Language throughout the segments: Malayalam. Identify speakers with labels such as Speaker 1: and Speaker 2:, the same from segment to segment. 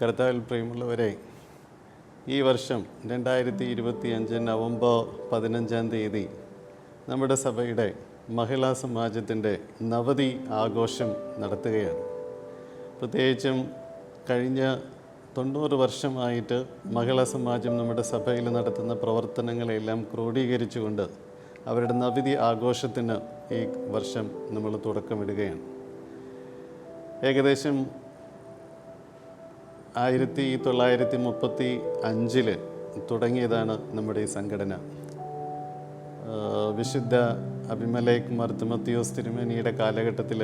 Speaker 1: കർത്താവിൽ പ്രിയമുള്ളവരെ, ഈ വർഷം 2025 നവംബർ 15 നമ്മുടെ സഭയുടെ മഹിളാ സമാജത്തിൻ്റെ നവതി ആഘോഷം നടത്തുകയാണ്. പ്രത്യേകിച്ചും കഴിഞ്ഞ 90 വർഷമായിട്ട് മഹിളാ സമാജം നമ്മുടെ സഭയിൽ നടത്തുന്ന പ്രവർത്തനങ്ങളെല്ലാം ക്രോഡീകരിച്ചുകൊണ്ട് അവരുടെ നവതി ആഘോഷത്തിന് ഈ വർഷം നമ്മൾ തുടക്കമിടുകയാണ്. ഏകദേശം 1935 തുടങ്ങിയതാണ് നമ്മുടെ ഈ സംഘടന. വിശുദ്ധ അബിമലേഖ് മാർ തിമോത്തിയോസ് തിരുമേനിയുടെ കാലഘട്ടത്തിൽ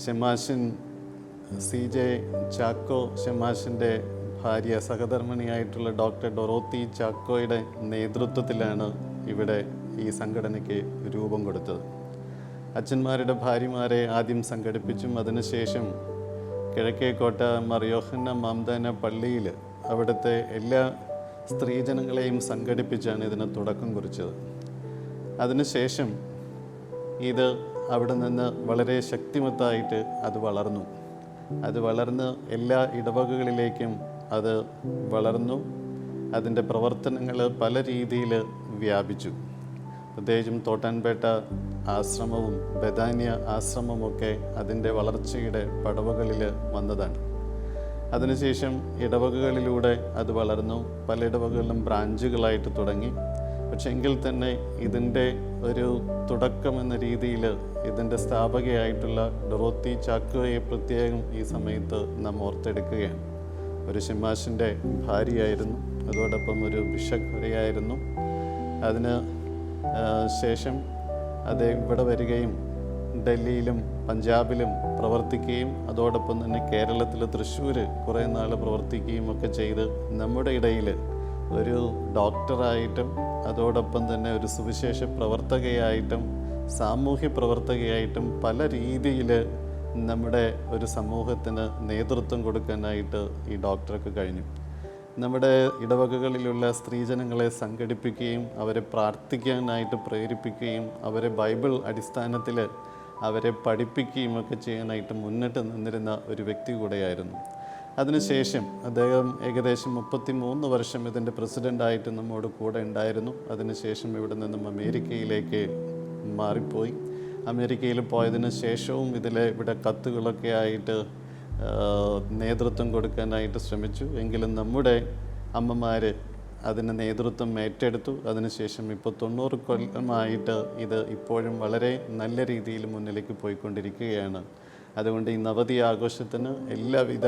Speaker 1: ഷെമാശൻ CJ ചാക്കോ ഷെമാശൻ്റെ ഭാര്യ സഹധർമ്മിണിയായിട്ടുള്ള ഡോക്ടർ ഡൊറോത്തി ചാക്കോയുടെ നേതൃത്വത്തിലാണ് ഇവിടെ ഈ സംഘടനയ്ക്ക് രൂപം കൊടുത്തത്. അച്ഛന്മാരുടെ ഭാര്യമാരെ ആദ്യം സംഘടിപ്പിച്ചും അതിനുശേഷം കിഴക്കേക്കോട്ട മാർ യോഹന്ന മാംദാന പള്ളിയിൽ അവിടുത്തെ എല്ലാ സ്ത്രീജനങ്ങളെയും സംഘടിപ്പിച്ചാണ് ഇതിന് തുടക്കം കുറിച്ചത്. അതിനുശേഷം ഇത് അവിടെ നിന്ന് വളരെ ശക്തിമത്തായിട്ട് അത് വളർന്ന് എല്ലാ ഇടവകകളിലേക്കും അത് വളർന്നു. അതിൻ്റെ പ്രവർത്തനങ്ങൾ പല രീതിയിൽ വ്യാപിച്ചു. പ്രത്യേകിച്ചും തോട്ടാൻപേട്ട ആശ്രമവും ബഥാന്യ ആശ്രമമൊക്കെ അതിൻ്റെ വളർച്ചയുടെ പടവുകളിൽ വന്നതാണ്. അതിനുശേഷം ഇടവകകളിലൂടെ അത് വളർന്നു. പല ഇടവകളിലും ബ്രാഞ്ചുകളായിട്ട് തുടങ്ങി. പക്ഷെ എങ്കിൽ തന്നെ ഇതിൻ്റെ ഒരു തുടക്കം എന്ന രീതിയിൽ ഇതിൻ്റെ സ്ഥാപകയായിട്ടുള്ള ഡൊറോത്തി ചാക്കോയെ പ്രത്യേകം ഈ സമയത്ത് നാം ഓർത്തെടുക്കുകയാണ്. ഒരു ഷെമാശൻ്റെ ഭാര്യയായിരുന്നു, അതോടൊപ്പം ഒരു ബിഷപ്പ് വരെയായിരുന്നു. അതിന് ശേഷം അത് ഇവിടെ വരികയും ഡൽഹിയിലും പഞ്ചാബിലും പ്രവർത്തിക്കുകയും അതോടൊപ്പം തന്നെ കേരളത്തിൽ തൃശ്ശൂർ കുറേ നാൾ പ്രവർത്തിക്കുകയും ഒക്കെ ചെയ്ത് നമ്മുടെ ഇടയിൽ ഒരു ഡോക്ടറായിട്ടും അതോടൊപ്പം തന്നെ ഒരു സുവിശേഷ പ്രവർത്തകയായിട്ടും സാമൂഹ്യ പ്രവർത്തകയായിട്ടും പല രീതിയിൽ നമ്മുടെ ഒരു സമൂഹത്തിന് നേതൃത്വം കൊടുക്കാനായിട്ട് ഈ ഡോക്ടർക്ക് കഴിഞ്ഞു. നമ്മുടെ ഇടവകകളിലുള്ള സ്ത്രീജനങ്ങളെ സംഘടിപ്പിക്കുകയും അവരെ പ്രാർത്ഥിക്കാനായിട്ട് പ്രേരിപ്പിക്കുകയും അവരെ ബൈബിൾ അടിസ്ഥാനത്തിൽ അവരെ പഠിപ്പിക്കുകയും ഒക്കെ ചെയ്യാനായിട്ട് മുന്നിട്ട് നിന്നിരുന്ന ഒരു വ്യക്തി കൂടെയായിരുന്നു. അതിനുശേഷം അദ്ദേഹം ഏകദേശം 33 വർഷം ഇതിൻ്റെ പ്രസിഡൻ്റായിട്ട് നമ്മോട് കൂടെ ഉണ്ടായിരുന്നു. അതിനുശേഷം ഇവിടെ നിന്നും അമേരിക്കയിലേക്ക് മാറിപ്പോയി. അമേരിക്കയിൽ പോയതിന് ശേഷവും ഇവിടെ കത്തുകളൊക്കെ ആയിട്ട് നേതൃത്വം കൊടുക്കാനായിട്ട് ശ്രമിച്ചു. എങ്കിലും നമ്മുടെ അമ്മമാർ അതിന് നേതൃത്വം ഏറ്റെടുത്തു. അതിനുശേഷം ഇപ്പോൾ 90 കൊല്ലമായിട്ട് ഇത് ഇപ്പോഴും വളരെ നല്ല രീതിയിൽ മുന്നിലേക്ക് പോയിക്കൊണ്ടിരിക്കുകയാണ്. അതുകൊണ്ട് ഈ നവതി ആഘോഷത്തിന് എല്ലാവിധ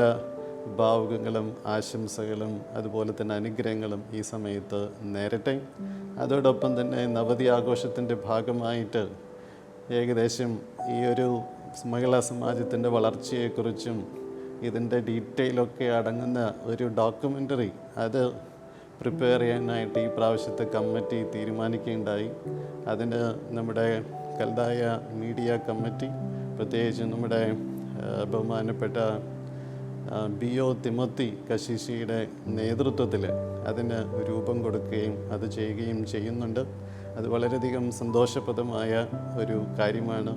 Speaker 1: ഭാവുകങ്ങളും ആശംസകളും അതുപോലെ തന്നെ അനുഗ്രഹങ്ങളും ഈ സമയത്ത് നേരട്ടെ. അതോടൊപ്പം തന്നെ നവതി ആഘോഷത്തിൻ്റെ ഭാഗമായിട്ട് ഏകദേശം ഈ ഒരു മഹിളാ സമാജത്തിൻ്റെ വളർച്ചയെക്കുറിച്ചും ഇതിൻ്റെ ഡീറ്റെയിലൊക്കെ അടങ്ങുന്ന ഒരു ഡോക്യുമെൻ്ററി അത് പ്രിപ്പയർ ചെയ്യാനായിട്ട് ഈ പ്രാവശ്യത്തെ കമ്മിറ്റി തീരുമാനിക്കുകയുണ്ടായി. അതിന് നമ്മുടെ കൽതായ മീഡിയ കമ്മിറ്റി, പ്രത്യേകിച്ച് നമ്മുടെ ബഹുമാനപ്പെട്ട BO തിമോത്തി കശീശിയുടെ നേതൃത്വത്തിൽ അതിന് രൂപം കൊടുക്കുകയും അത് ചെയ്യുകയും ചെയ്യുന്നുണ്ട്. അത് വളരെയധികം സന്തോഷപ്രദമായ ഒരു കാര്യമാണ്.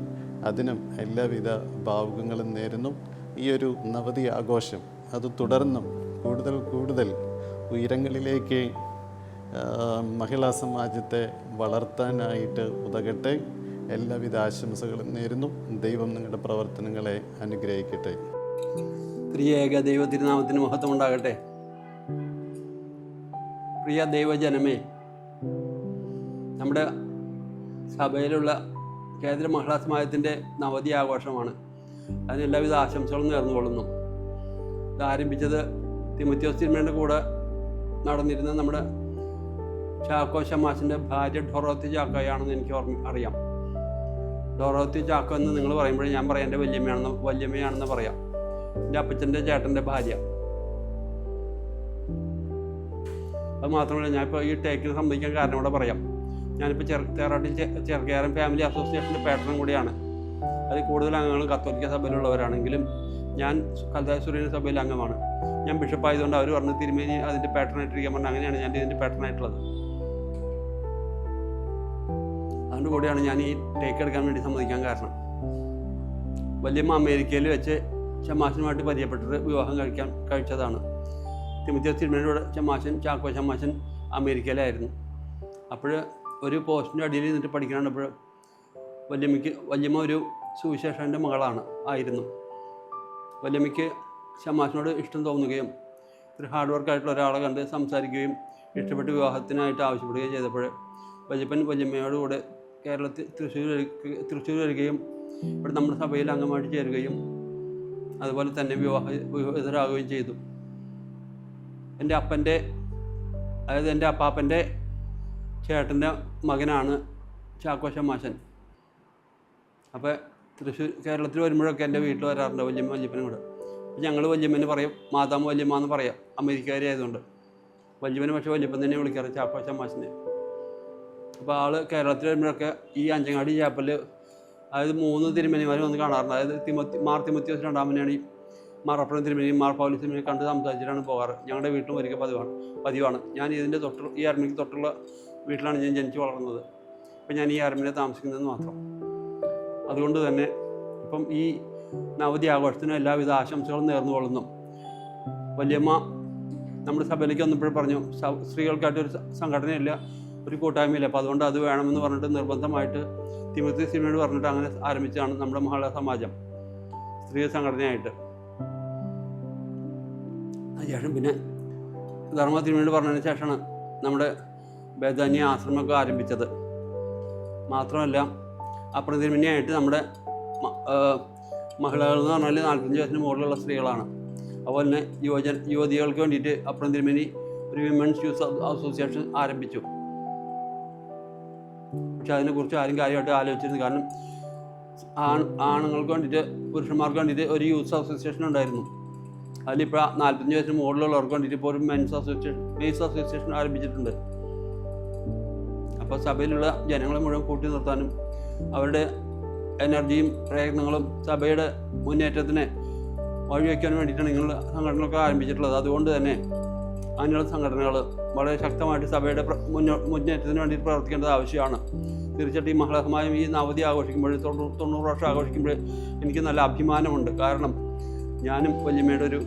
Speaker 1: അതിനും എല്ലാവിധ ഭാവുകങ്ങളും നേരുന്നു. ഈ ഒരു നവതി ആഘോഷം അത് തുടർന്നും കൂടുതൽ ഉയരങ്ങളിലേക്ക് മഹിളാ സമാജത്തെ വളർത്താനായിട്ട് ഉതകട്ടെ. എല്ലാവിധ ആശംസകളും നേരുന്നു. ദൈവം നിങ്ങളുടെ പ്രവർത്തനങ്ങളെ അനുഗ്രഹിക്കട്ടെ.
Speaker 2: ത്രിയേക ദൈവ തിരുനാമത്തിന് മഹത്വം ഉണ്ടാകട്ടെ. പ്രിയ ദൈവജനമേ, നമ്മുടെ സഭയിലുള്ള കേന്ദ്ര മഹിളാ സമാജത്തിൻ്റെ നവതി ആഘോഷമാണ്. അതിന് എല്ലാവിധ ആശംസകളും നേർന്നുകൊള്ളുന്നു. ഇത് ആരംഭിച്ചത് തിമോത്തിയോസ് തിരുമേനിയുടെ കൂടെ നടന്നിരുന്ന നമ്മുടെ ചാക്കോ ഷമാശൻ്റെ ഭാര്യ ഡൊറോത്തി ചാക്കോയാണെന്ന് എനിക്ക് അറിയാം. ഡൊറോത്തി ചാക്കോ എന്ന് നിങ്ങൾ പറയുമ്പോഴേ ഞാൻ പറയാം എൻ്റെ വല്യമ്മയാണെന്ന് പറയാം. എൻ്റെ അപ്പച്ചൻ്റെ ചേട്ടൻ്റെ ഭാര്യ. അത് മാത്രമല്ല, ഞാനിപ്പോൾ ഈ ടേക്കിന് സംബന്ധിക്കാൻ കാരണം കൂടെ പറയാം. ഞാനിപ്പോൾ തേറാട്ടി ചെറുകേരൻ ഫാമിലി അസോസിയേഷൻ്റെ പാട്രൺ കൂടിയാണ്. അതിൽ കൂടുതൽ അംഗങ്ങൾ കത്തോലിക്ക സഭയിലുള്ളവരാണെങ്കിലും ഞാൻ കൽതായ സുറിയൻ സഭയിലെ അംഗമാണ്. ഞാൻ ബിഷപ്പായതുകൊണ്ട് അവർ പറഞ്ഞ് തിരുമേനി അതിൻ്റെ പാട്രനായിട്ടിരിക്കാൻ പറഞ്ഞു. അങ്ങനെയാണ് ഞാൻ ഇതിൻ്റെ പാട്രനായിട്ടുള്ളത്. അതുകൊണ്ട് കൂടിയാണ് ഞാൻ ഈ ടേക്ക് എടുക്കാൻ വേണ്ടി സമ്മതിക്കാൻ കാരണം. വല്യമ്മ അമേരിക്കയിൽ വെച്ച് ഷമാശനുമായിട്ട് പരിചയപ്പെട്ടിട്ട് വിവാഹം കഴിച്ചതാണ്. തിമോത്തിയോസ് തിരുമേനിയുടെ ഷമാശൻ ചാക്കോ ഷമാശൻ അമേരിക്കയിലായിരുന്നു. അപ്പോൾ ഒരു പോസ്റ്റിൻ്റെ അടിയിൽ നിന്നിട്ട് പഠിക്കണപ്പോൾ വല്യമ്മ ഒരു സുവിശേഷൻ്റെ ആയിരുന്നു. വല്യമ്മയ്ക്ക് ഷമാശനോട് ഇഷ്ടം തോന്നുകയും ഒരു ഹാർഡ് വർക്കായിട്ടുള്ള ഒരാളെ കണ്ട് സംസാരിക്കുകയും ഇഷ്ടപ്പെട്ട് വിവാഹത്തിനായിട്ട് ആവശ്യപ്പെടുകയും ചെയ്തപ്പോൾ വല്യമ്മയോട് കൂടെ കേരളത്തിൽ തൃശ്ശൂർ വരികയും ഇവിടെ നമ്മുടെ സഭയിൽ അംഗമായിട്ട് ചേരുകയും അതുപോലെ തന്നെ വിവാഹിതരാകുകയും ചെയ്തു. എൻ്റെ അപ്പാപ്പൻ്റെ ചേട്ടൻ്റെ മകനാണ് ചാക്കോ ഷമാശൻ. അപ്പോൾ കേരളത്തിൽ വരുമ്പോഴൊക്കെ എൻ്റെ വീട്ടിൽ വരാറുണ്ട് വല്യപ്പനും കൂടെ. ഞങ്ങൾ വല്യമ്മേനെ പറയും മാതാമ വല്യമ്മ എന്ന് പറയാം, അമേരിക്കക്കാരി ആയതുകൊണ്ട്. വല്യമ്മനെ പക്ഷേ വല്യപ്പൻ തന്നെ വിളിക്കാറ്, ചാക്കോ ഷമാശനെ. അപ്പോൾ ആൾ കേരളത്തിൽ വരുമ്പോഴൊക്കെ ഈ അഞ്ചങ്ങാടി ചാപ്പലിൽ അതായത് 3 തിരുമേനിമാർ വന്ന് കാണാറുണ്ട്. അതായത് മാർ തിമോത്തിയോസ് രണ്ടാമനെയാണ് ഈ മാറപ്പുറം തിരുമേനിയും മാർ പൗലോസ് തിരുമേനിയും കണ്ട് സംസാരിച്ചിട്ടാണ് പോകാറ്. ഞങ്ങളുടെ വീട്ടിലും ഒരിക്കൽ പതിവാണ്. ഞാൻ ഇതിൻ്റെ ഈ അരമനയ്ക്ക് തൊട്ടുള്ള വീട്ടിലാണ് ഞാൻ ജനിച്ച് വളർന്നത്. ഇപ്പം ഞാൻ ഈ അരമനയിൽ താമസിക്കുന്നതെന്ന് മാത്രം. അതുകൊണ്ട് തന്നെ ഇപ്പം ഈ നവതി ആഘോഷത്തിന് എല്ലാവിധ ആശംസകളും നേർന്നുകൊള്ളുന്നു. വല്യമ്മ നമ്മുടെ സഭയിലേക്ക് വന്നപ്പോഴും പറഞ്ഞു, സ്ത്രീകൾക്കായിട്ടൊരു സംഘടനയില്ല, ഒരു കൂട്ടായ്മയില്ല, അപ്പോൾ അതുകൊണ്ട് അത് വേണമെന്ന് പറഞ്ഞിട്ട് നിർബന്ധമായിട്ട് തിമോത്തിയോസ് തിരുമേനിയോട് പറഞ്ഞിട്ട് അങ്ങനെ ആരംഭിച്ചതാണ് നമ്മുടെ മഹിളാ സമാജം സ്ത്രീ സംഘടനയായിട്ട്. അതിനുശേഷം പിന്നെ ധർമ്മ തിരുമേനിയോട് പറഞ്ഞതിന് ശേഷമാണ് നമ്മുടെ ബേദാന്യ ആശ്രമമൊക്കെ ആരംഭിച്ചത്. മാത്രമല്ല അപ്പുറം തിരുമേനിയായിട്ട് നമ്മുടെ മഹിളകൾ എന്ന് പറഞ്ഞാൽ 45 വയസ്സിന് മുകളിലുള്ള സ്ത്രീകളാണ്. അതുപോലെ തന്നെ യുവതികൾക്ക് വേണ്ടിയിട്ട് അപ്പുറം തിരുമേനി ഒരു വിമൻസ് യൂത്ത് അസോസിയേഷൻ ആരംഭിച്ചു. പക്ഷെ അതിനെക്കുറിച്ച് ആരും കാര്യമായിട്ട് ആലോചിച്ചിരുന്നു. കാരണം ആണുങ്ങൾക്ക് വേണ്ടിയിട്ട് പുരുഷന്മാർക്ക് വേണ്ടിയിട്ട് ഒരു യൂത്ത് അസോസിയേഷൻ ഉണ്ടായിരുന്നു. അതിലിപ്പോൾ 45 വയസ്സിന് മുകളിലുള്ളവർക്ക് വേണ്ടിയിട്ട് ഇപ്പോൾ ഒരു മെൻസ് അസോസിയേഷൻ ആരംഭിച്ചിട്ടുണ്ട്. അപ്പോൾ സഭയിലുള്ള ജനങ്ങളെ മുഴുവൻ കൂട്ടി നിർത്താനും അവരുടെ എനർജിയും പ്രയത്നങ്ങളും സഭയുടെ മുന്നേറ്റത്തിന് വഴിവെക്കാനും വേണ്ടിയിട്ടാണ് ഇങ്ങനെയുള്ള സംഘടനകളൊക്കെ ആരംഭിച്ചിട്ടുള്ളത്. അതുകൊണ്ട് തന്നെ അങ്ങനെയുള്ള സംഘടനകൾ വളരെ ശക്തമായിട്ട് സഭയുടെ മുന്നേറ്റത്തിന് വേണ്ടി പ്രവർത്തിക്കേണ്ടത് ആവശ്യമാണ്. തീർച്ചയായിട്ടും ഈ മഹിളാ സമാജം ഈ നവതി ആഘോഷിക്കുമ്പോൾ 90 വർഷം ആഘോഷിക്കുമ്പോൾ എനിക്ക് നല്ല അഭിമാനമുണ്ട്. കാരണം ഞാനും വല്യമ്മയുടെ ഒരു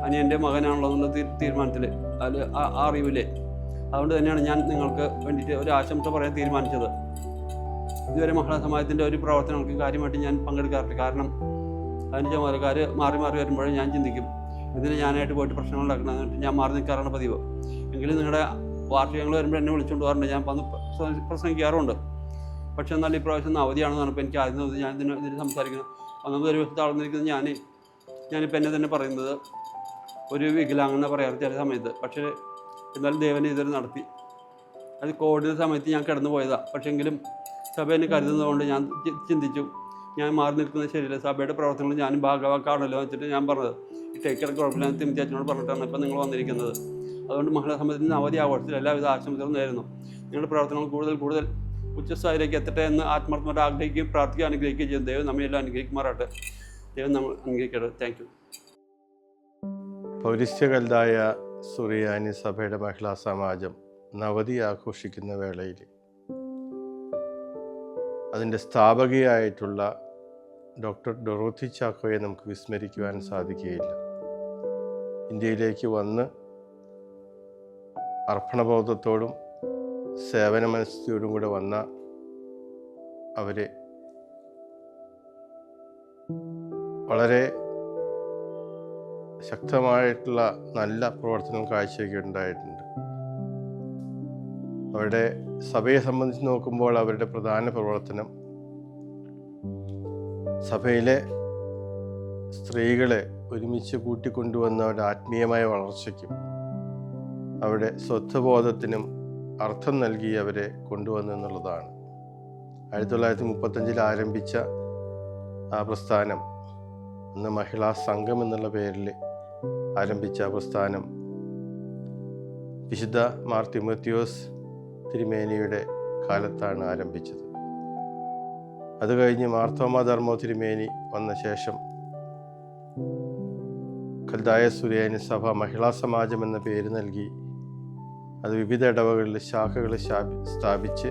Speaker 2: അനിയൻ്റെ മകനാണുള്ളതെന്നുള്ള തീരുമാനത്തിൽ അത് ആ അറിവില്ലേ. അതുകൊണ്ട് തന്നെയാണ് ഞാൻ നിങ്ങൾക്ക് വേണ്ടിയിട്ട് ഒരു ആശംസ പറയാൻ തീരുമാനിച്ചത്. ഇതുവരെ മഹിളാ സമാജത്തിൻ്റെ ഒരു പ്രവർത്തനങ്ങൾക്ക് കാര്യമായിട്ട് ഞാൻ പങ്കെടുക്കാറില്ല. കാരണം അതിൻ്റെ ചുമതലക്കാർ മാറി വരുമ്പോഴേ ഞാൻ ചിന്തിക്കും ഇതിന് ഞാനായിട്ട് പോയിട്ട് പ്രശ്നങ്ങൾ ഉണ്ടാക്കണം, ഞാൻ മാറി നിൽക്കാറാണ് പതിവ്. എങ്കിലും നിങ്ങളുടെ വാർഷികങ്ങൾ വരുമ്പോൾ എന്നെ വിളിച്ചുകൊണ്ട് പോകാറുണ്ട്, ഞാൻ വന്ന് പ്രസംഗിക്കാറുണ്ട്. പക്ഷെ എന്നാൽ ഈ പ്രാവശ്യം അവധിയാണെന്ന് പറഞ്ഞപ്പോൾ എനിക്ക് ആദ്യം ഞാൻ ഇതിന് സംസാരിക്കുന്നത് ഒന്നാമത് ഒരു താഴ്ന്നിരിക്കുന്നത് ഞാനിപ്പോൾ എന്നെ തന്നെ പറയുന്നത് ഒരു വികലാംഗെന്ന് പറയാറ് ചില സമയത്ത്. പക്ഷേ എന്നാലും ദേവനെ ഇതൊരു നടത്തി. അത് കോവിഡിൻ്റെ സമയത്ത് ഞാൻ കിടന്നു പോയതാണ്. പക്ഷെങ്കിലും സഭ എന്നെ കരുതുന്നതുകൊണ്ട് ഞാൻ ചിന്തിച്ചു ഞാൻ മാറി നിൽക്കുന്നത് ശരിയല്ല, സഭയുടെ പ്രവർത്തനങ്ങൾ ഞാനും ഭാഗവാക്കാണല്ലോ വെച്ചിട്ട് ഞാൻ പറഞ്ഞത് ഈ ടേക്കിടക്ക് കുഴപ്പമില്ല തിമിച്ചാച്ചനോട് പറഞ്ഞിട്ടാണ് ഇപ്പം നിങ്ങൾ വന്നിരിക്കുന്നത്. അതുകൊണ്ട് മഹിളാ സമാജത്തിൻ്റെ അവധി ആഘോഷത്തിൽ എല്ലാവിധ ആശംസകളും നേരുന്നു. നിങ്ങളുടെ പ്രവർത്തനങ്ങൾ കൂടുതൽ ഉച്ചസ്ഥായിലേക്ക് എത്തട്ടെ എന്ന് ആത്മാർത്ഥമായിട്ട് ആഗ്രഹിക്കുകയും പ്രാർത്ഥിക്കുകയും അനുഗ്രഹിക്കുകയും ചെയ്യും. ദൈവം നമ്മയെല്ലാം അനുഗ്രഹിക്കുമാറാട്ടെ. ദൈവം നമ്മൾ അനുഗ്രഹിക്കട്ടെ. Thank you.
Speaker 3: പൗരസ്ത്യകൽതായ സുറിയാനി സഭയുടെ മഹിളാ സമാജം നവതി ആഘോഷിക്കുന്ന വേളയിൽ അതിൻ്റെ സ്ഥാപകയായിട്ടുള്ള ഡോക്ടർ ഡൊറോത്തി ചാക്കോയെ നമുക്ക് വിസ്മരിക്കുവാൻ സാധിക്കുകയില്ല. ഇന്ത്യയിലേക്ക് വന്ന് അർപ്പണബോധത്തോടും സേവന മനസ്ഥിതിയോടും കൂടെ വന്ന അവരെ വളരെ ശക്തമായിട്ടുള്ള നല്ല പ്രവർത്തനം കാഴ്ചവെക്കുകയുണ്ടായിട്ടുണ്ട്. അവരുടെ സഭയെ സംബന്ധിച്ച് നോക്കുമ്പോൾ അവരുടെ പ്രധാന പ്രവർത്തനം സഭയിലെ സ്ത്രീകളെ ഒരുമിച്ച് കൂട്ടിക്കൊണ്ടുവന്ന അവരുടെ ആത്മീയമായ വളർച്ചയ്ക്കും അവരുടെ സ്വത്വബോധത്തിനും അർത്ഥം നൽകി അവരെ കൊണ്ടുവന്നു എന്നുള്ളതാണ്. 1935 ആരംഭിച്ച ആ പ്രസ്ഥാനം ഇന്ന് മഹിളാ സംഘം എന്നുള്ള പേരിൽ ആരംഭിച്ച പ്രസ്ഥാനം വിശുദ്ധ മാർ തിമോത്തിയോസ് തിരുമേനിയുടെ കാലത്താണ് ആരംഭിച്ചത്. അത് കഴിഞ്ഞ് മാർത്തോമാ ധർമ്മോ തിരുമേനി വന്ന ശേഷം കൽദായ സുറിയാനി സഭ മഹിളാ സമാജം എന്ന പേര് നൽകി അത് വിവിധ ഇടവകളിൽ ശാഖകൾ സ്ഥാപിച്ച്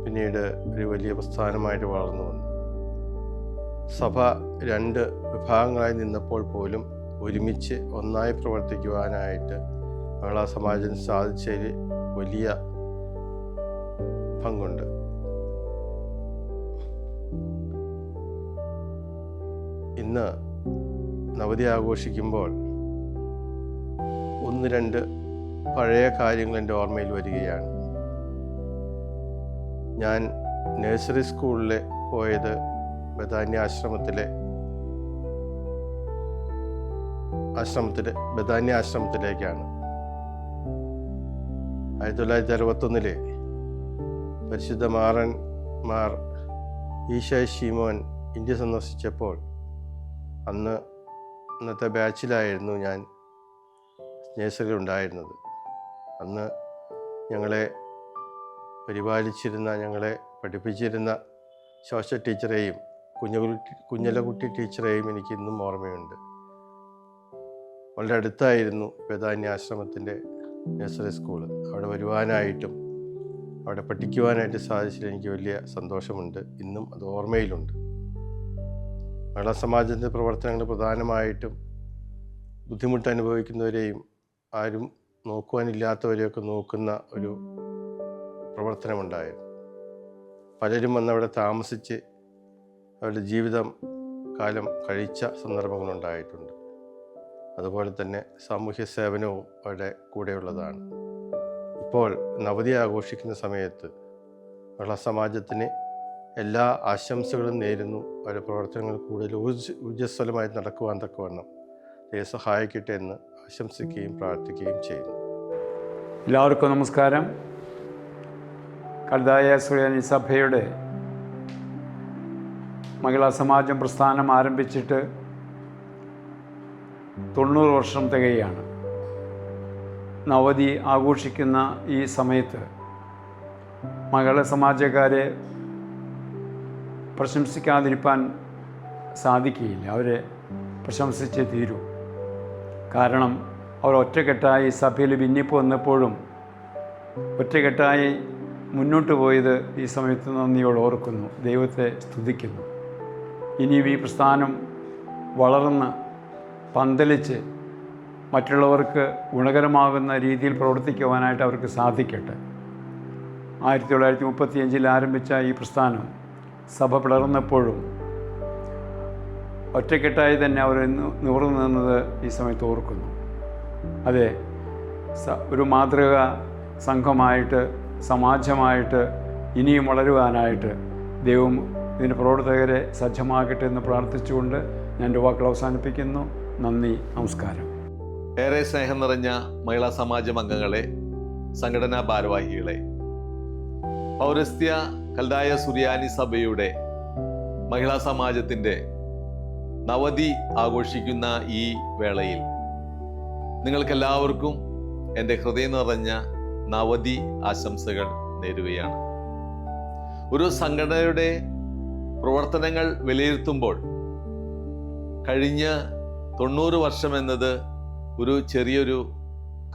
Speaker 3: പിന്നീട് ഒരു വലിയ പ്രസ്ഥാനമായിട്ട് വളർന്നു വന്നു. സഭ രണ്ട് വിഭാഗങ്ങളായി നിന്നപ്പോൾ പോലും ഒരുമിച്ച് ഒന്നായി പ്രവർത്തിക്കുവാനായിട്ട് മഹിളാ സമാജം സാധിച്ചതിൽ വലിയ പങ്കുണ്ട്. ഇന്ന് നവതി ആഘോഷിക്കുമ്പോൾ ഒന്ന് രണ്ട് പഴയ കാര്യങ്ങൾ എൻ്റെ ഓർമ്മയിൽ വരികയാണ്. ഞാൻ നഴ്സറി സ്കൂളിൽ പോയത് ബഥാന്യ ആശ്രമത്തിലേക്കാണ്. 1961 പരിശുദ്ധ മാർ ഈശായ് ശീമോൻ ഇന്ത്യ സന്ദർശിച്ചപ്പോൾ അന്നത്തെ ബാച്ചിലായിരുന്നു ഞാൻ നഴ്സറിയിൽ ഉണ്ടായിരുന്നത്. അന്ന് ഞങ്ങളെ പരിപാലിച്ചിരുന്ന, ഞങ്ങളെ പഠിപ്പിച്ചിരുന്ന ശോശ ടീച്ചറെയും കുഞ്ഞലക്കുട്ടി ടീച്ചറെയും എനിക്ക് ഇന്നും ഓർമ്മയുണ്ട്. വളരെ അടുത്തായിരുന്നു ബഥാന്യ ആശ്രമത്തിൻ്റെ നഴ്സറി സ്കൂൾ. അവിടെ വരുവാനായിട്ടും അവിടെ പഠിക്കുവാനായിട്ട് സാധിച്ചതിൽ എനിക്ക് വലിയ സന്തോഷമുണ്ട്. ഇന്നും അത് ഓർമ്മയിലുണ്ട്. മഹിളാ സമാജത്തിൻ്റെ പ്രവർത്തനങ്ങൾ പ്രധാനമായിട്ടും ബുദ്ധിമുട്ട് അനുഭവിക്കുന്നവരെയും ആരും നോക്കുവാനില്ലാത്തവരെയൊക്കെ നോക്കുന്ന ഒരു പ്രവർത്തനമുണ്ടായിരുന്നു. പലരും വന്നവിടെ താമസിച്ച് അവരുടെ ജീവിതം കാലം കഴിച്ച സന്ദർഭങ്ങളുണ്ടായിട്ടുണ്ട്. അതുപോലെ തന്നെ സാമൂഹ്യ സേവനവും അവരുടെ കൂടെയുള്ളതാണ്. ഇപ്പോൾ നവതി ആഘോഷിക്കുന്ന സമയത്ത് മഹിളാ സമാജത്തിന് എല്ലാ ആശംസകളും നേരുന്നു. അവരുടെ പ്രവർത്തനങ്ങൾ കൂടുതൽ ഊർജ്ജസ്വലമായി നടക്കുവാൻ തക്കവണ്ണം ദൈവം സഹായിക്കട്ടെ എന്ന് ആശംസിക്കുകയും പ്രാർത്ഥിക്കുകയും ചെയ്യുന്നു.
Speaker 4: എല്ലാവർക്കും നമസ്കാരം. കൽദായ സുറിയാനി സഭയുടെ മഹിളാ സമാജം പ്രസ്ഥാനം ആരംഭിച്ചിട്ട് 90 വർഷം തികയാണ്. നവതി ആഘോഷിക്കുന്ന ഈ സമയത്ത് മഹിളാ സമാജക്കാരെ പ്രശംസിക്കാതിരിക്കാൻ സാധിക്കുകയില്ല. അവരെ പ്രശംസിച്ചേ തീരൂ. കാരണം അവർ ഒറ്റക്കെട്ടായി സഭയിൽ ഭിന്നിപ്പ് വന്നപ്പോഴും ഒറ്റക്കെട്ടായി മുന്നോട്ട് പോയത് ഈ സമയത്ത് നന്ദിയോട് ഓർക്കുന്നു, ദൈവത്തെ സ്തുതിക്കുന്നു. ഇനിയും ഈ പ്രസ്ഥാനം വളർന്ന് പന്തലിച്ച് മറ്റുള്ളവർക്ക് ഗുണകരമാകുന്ന രീതിയിൽ പ്രവർത്തിക്കുവാനായിട്ട് അവർക്ക് സാധിക്കട്ടെ. 1935 ആരംഭിച്ച ഈ പ്രസ്ഥാനം സഭ പിളർന്നപ്പോഴും ഒറ്റക്കെട്ടായി തന്നെ അവർ നിവർന്നു നിന്നത് ഈ സമയത്ത് ഓർക്കുന്നു. അതെ, ഒരു മാതൃക സംഘമായിട്ട്, സമാജമായിട്ട് ഇനിയും വളരുവാനായിട്ട് ദൈവം ഇതിൻ്റെ പ്രവർത്തകരെ സജ്ജമാകട്ടെ എന്ന് പ്രാർത്ഥിച്ചുകൊണ്ട് ഞാൻ എൻ്റെ വാക്കുകൾ അവസാനിപ്പിക്കുന്നു. നന്ദി, നമസ്കാരം.
Speaker 5: ഏറെ സ്നേഹം നിറഞ്ഞ മഹിളാ സമാജം അംഗങ്ങളെ, സംഘടനാ ഭാരവാഹികളെ, പൗരസ്ത്യ കൽദായ സുറിയാനി സഭയുടെ മഹിളാ സമാജത്തിൻ്റെ നവതി ആഘോഷിക്കുന്ന ഈ വേളയിൽ നിങ്ങൾക്കെല്ലാവർക്കും എൻ്റെ ഹൃദയം നിറഞ്ഞ നവതി ആശംസകൾ നേരുകയാണ്. ഒരു സംഘടനയുടെ പ്രവർത്തനങ്ങൾ വിലയിരുത്തുമ്പോൾ കഴിഞ്ഞ 90 വർഷം എന്നത് ഒരു ചെറിയൊരു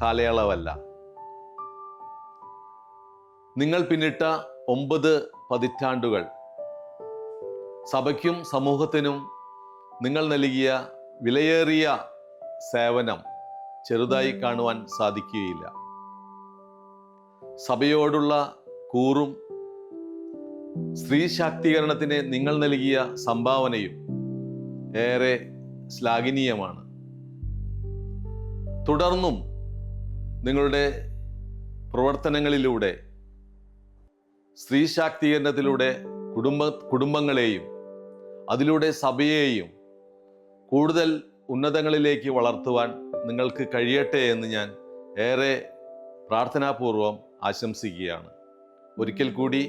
Speaker 5: കാലയളവല്ല. നിങ്ങൾ പിന്നിട്ട 9 പതിറ്റാണ്ടുകൾ സഭയ്ക്കും സമൂഹത്തിനും നിങ്ങൾ നൽകിയ വിലയേറിയ സേവനം ചെറുതായി കാണുവാൻ സാധിക്കുകയില്ല. സഭയോടുള്ള കൂറും സ്ത്രീ ശാക്തീകരണത്തിന് നിങ്ങൾ നൽകിയ സംഭാവനയും ഏറെ ശ്ലാഘനീയമാണ്. തുടർന്നും നിങ്ങളുടെ പ്രവർത്തനങ്ങളിലൂടെ സ്ത്രീ ശാക്തീകരണത്തിലൂടെ കുടുംബങ്ങളെയും അതിലൂടെ സഭയെയും കൂടുതൽ ഉന്നതങ്ങളിലേക്ക് വളർത്തുവാൻ നിങ്ങൾക്ക് കഴിയട്ടെ എന്ന് ഞാൻ ഏറെ പ്രാർത്ഥനാപൂർവം ആശംസിക്കുകയാണ്. ഒരിക്കൽ കൂടി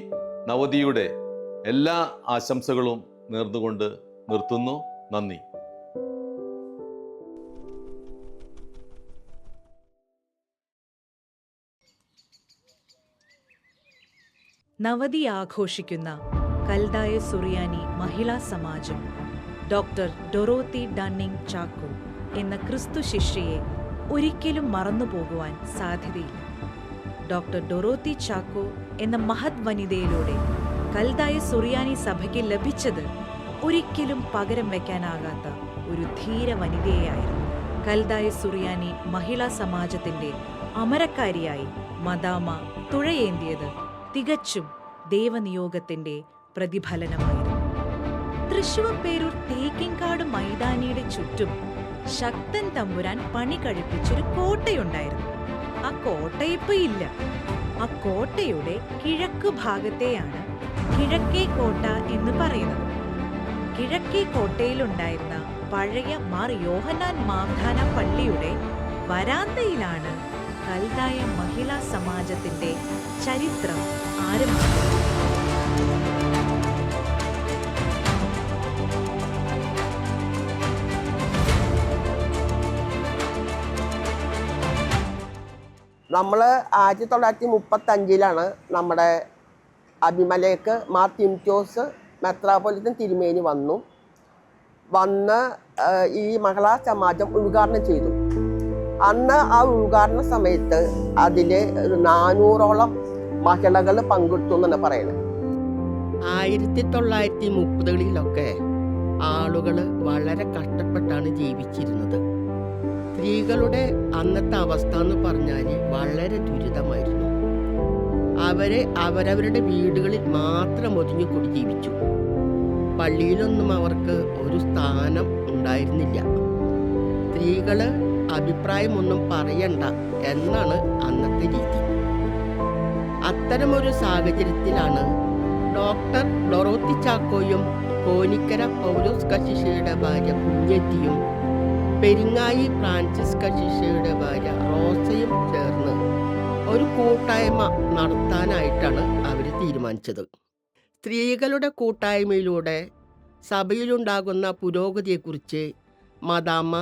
Speaker 5: നവതിയുടെ എല്ലാ ആശംസകളും നേർന്നുകൊണ്ട് നിർത്തുന്നു. നന്ദി.
Speaker 6: നവതി ആഘോഷിക്കുന്ന കൽദായ സുറിയാനി മഹിളാ സമാജം ഡോക്ടർ ഡൊറോത്തി ഡണ്ണിംഗ് ചാക്കോ എന്ന ക്രിസ്തു ശിഷ്യയെ ഒരിക്കലും മറന്നുപോകുവാൻ സാധ്യതയില്ല. ഡോക്ടർ ഡൊറോത്തി ചാക്കോ എന്ന മഹത് വനിതയിലൂടെ കൽദായ സുറിയാനി സഭയ്ക്ക് ലഭിച്ചത് ഒരിക്കലും പകരം വയ്ക്കാനാകാത്ത ഒരു ധീര വനിതയായിരുന്നു. കൽദായ സുറിയാനി മഹിളാ സമാജത്തിന്റെ അമരക്കാരിയായി മദാമ തുഴയേന്തിയത് തികച്ചും ദൈവനിയോഗത്തിന്റെ പ്രതിഫലനമായിരുന്നു. തൃശ്ശൂർപേരൂർ തേക്കിൻകാട് മൈതാനിയുടെ ചുറ്റും ശക്തൻ തമ്പുരാൻ പണി കഴിപ്പിച്ചൊരു കോട്ടയുണ്ടായിരുന്നു. ആ കോട്ട ഇപ്പൊ ഇല്ല. ആ കോട്ടയുടെ കിഴക്ക് ഭാഗത്തെയാണ് കിഴക്കേ കോട്ട എന്ന് പറയുന്നത്. കിഴക്കേ കോട്ടയിലുണ്ടായിരുന്ന പഴയ മാർ യോഹന്നാൻ മാംധാന പള്ളിയുടെ വരാന്തയിലാണ് കൽദായ മഹിളാ സമാജത്തിന്റെ ചരിത്രം ആരംഭിക്കുന്നത്.
Speaker 7: നമ്മൾ 1935 നമ്മുടെ അബിമലേക്ക് മാർ തിമോത്തിയോസ് മെത്രാപ്പൊലീത്തൻ തിരുമേനി വന്ന് ഈ മഹിളാ സമാജം ഉദ്ഘാടനം ചെയ്തു. അന്ന് ആ ഉദ്ഘാടന സമയത്ത് അതിൽ 400ഓളം മഹിളകൾ പങ്കെടുത്തു എന്നാണ് പറയുന്നത്.
Speaker 8: 1930കളിലൊക്കെ ആളുകൾ വളരെ കഷ്ടപ്പെട്ടാണ് ജീവിച്ചിരുന്നത്. സ്ത്രീകളുടെ അന്നത്തെ അവസ്ഥ എന്ന് പറഞ്ഞാൽ വളരെ ദുരിതമായിരുന്നു. അവരവരുടെ വീടുകളിൽ മാത്രം ഒതുങ്ങിക്കൂടി ജീവിച്ചു. പള്ളിയിലൊന്നും അവർക്ക് ഒരു സ്ഥാനം ഉണ്ടായിരുന്നില്ല. സ്ത്രീകൾ അഭിപ്രായമൊന്നും പറയണ്ട എന്നാണ് അന്നത്തെ രീതി. അത്തരമൊരു സാഹചര്യത്തിലാണ് ഡോക്ടർ ഡൊറോത്തി ചാക്കോയും കോനിക്കര പൗലോസ് കശിഷയുടെ ഭാര്യ കുഞ്ഞെത്തിയും പെരിങ്ങായി ഫ്രാൻസിസ് കശിഷയുടെ ഭാര്യ റോസയും ചേർന്ന് ഒരു കൂട്ടായ്മ നടത്താനായിട്ടാണ് അവർ തീരുമാനിച്ചത്. സ്ത്രീകളുടെ കൂട്ടായ്മയിലൂടെ സഭയിലുണ്ടാകുന്ന പുരോഗതിയെക്കുറിച്ച് മദാമ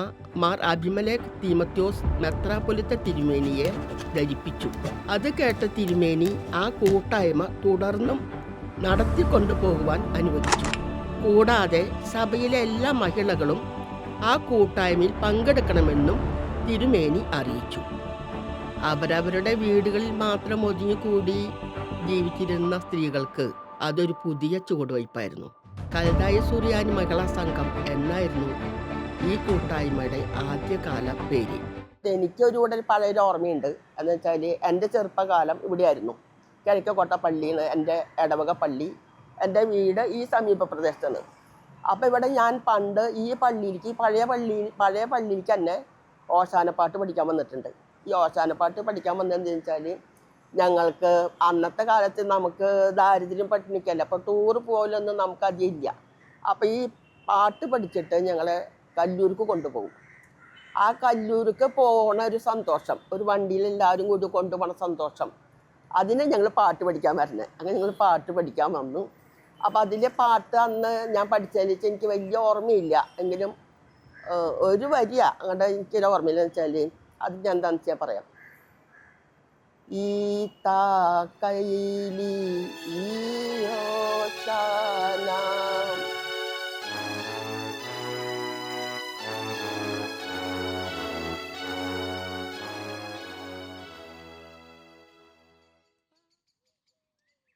Speaker 8: മാർ അബിമലേക്ക് തിമോത്തിയോസ് മെത്രാപ്പൊലീത്തൻ തിരുമേനിയെ ധരിപ്പിച്ചു. അത് കേട്ട തിരുമേനി ആ കൂട്ടായ്മ തുടർന്നും നടത്തിക്കൊണ്ടുപോകുവാൻ അനുവദിച്ചു. കൂടാതെ സഭയിലെ എല്ലാ മഹിളകളും ആ കൂട്ടായ്മയിൽ പങ്കെടുക്കണമെന്നും തിരുമേനി അറിയിച്ചു. അവരവരുടെ വീടുകളിൽ മാത്രം ഒതുങ്ങിക്കൂടി ജീവിച്ചിരുന്ന സ്ത്രീകൾക്ക് അതൊരു പുതിയ ചുവടുവയ്പായിരുന്നു. കൽദായ സുറിയാനി മഹിളാ സംഘം എന്നായിരുന്നു ഈ കൂട്ടായ്മയുടെ ആദ്യകാല പേര്.
Speaker 7: എനിക്കൊരു കൂടെ പഴയൊരു ഓർമ്മയുണ്ട്. എന്ന് വെച്ചാൽ എൻ്റെ ചെറുപ്പകാലം ഇവിടെയായിരുന്നു. കിഴക്കോട്ട പള്ളിയാണ് എൻ്റെ ഇടവക പള്ളി. എൻ്റെ വീട് ഈ സമീപ പ്രദേശത്താണ്. അപ്പോൾ ഇവിടെ ഞാൻ പണ്ട് ഈ പള്ളിയിലേക്ക് പഴയ പള്ളിയിലേക്ക് തന്നെ ഓശാനപ്പാട്ട് പഠിക്കാൻ വന്നിട്ടുണ്ട്. ഈ ഓശാനപ്പാട്ട് പഠിക്കാൻ വന്നതെന്ന് വെച്ചാൽ ഞങ്ങൾക്ക് അന്നത്തെ കാലത്ത് നമുക്ക് ദാരിദ്ര്യം പട്ടിണിക്കല്ല. അപ്പോൾ ടൂർ പോലൊന്നും നമുക്ക് അധികം ഇല്ല. അപ്പോൾ ഈ പാട്ട് പഠിച്ചിട്ട് ഞങ്ങളെ കല്ലൂർക്ക് കൊണ്ടുപോകും. ആ കല്ലൂർക്ക് പോകണ ഒരു സന്തോഷം, ഒരു വണ്ടിയിൽ എല്ലാവരും കൂടി കൊണ്ടുപോകണ സന്തോഷം, അതിന് ഞങ്ങൾ പാട്ട് പഠിക്കാൻ വരുന്നത്. അങ്ങനെ ഞങ്ങൾ പാട്ട് പഠിക്കാൻ വന്നു. അപ്പോൾ അതിലെ പാട്ട് അന്ന് ഞാൻ പഠിച്ചതിൽ വെച്ചാൽ എനിക്ക് വലിയ ഓർമ്മയില്ല. എങ്കിലും ഒരു വരിയ അങ്ങോട്ട് എനിക്കൊരു ഓർമ്മയില്ലെന്ന് വെച്ചാൽ അത് ഞാൻ എന്താണെന്ന് വെച്ചാൽ പറയാം. ഈ താക്കൈലി ഈ ഓശാന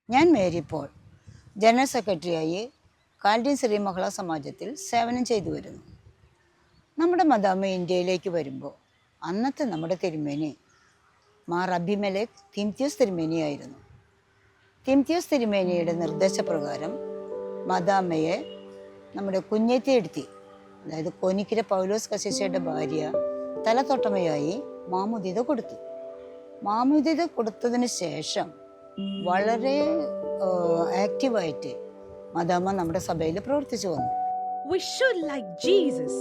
Speaker 9: ഞാൻ മേരി പോൾ, ജനറൽ സെക്രട്ടറിയായി കാൽഡിൻ സിറി മഹിളാ സമാജത്തിൽ സേവനം ചെയ്തു വരുന്നു. നമ്മുടെ മദാമ ഇന്ത്യയിലേക്ക് വരുമ്പോൾ അന്നത്തെ നമ്മുടെ തിരുമേനി മാർ അബിമലേക്ക് തിമോത്തിയോസ് തിരുമേനിയായിരുന്നു. തിമോത്തിയോസ് തിരുമേനിയുടെ നിർദ്ദേശപ്രകാരം മദാമയെ നമ്മുടെ കുഞ്ഞേത്തിയെടുത്തി, അതായത് കോനിക്കര പൗലോസ് കശിഷയുടെ ഭാര്യ, തലതൊട്ടമയായി മാമുദീത കൊടുത്തു. മാമുദീത കൊടുത്തതിന് ശേഷം വളരെ ആക്റ്റീവായിട്ട് മദാമ നമ്മുടെ സഭയിൽ പ്രവർത്തിച്ചു വന്നു.
Speaker 6: We should, like Jesus,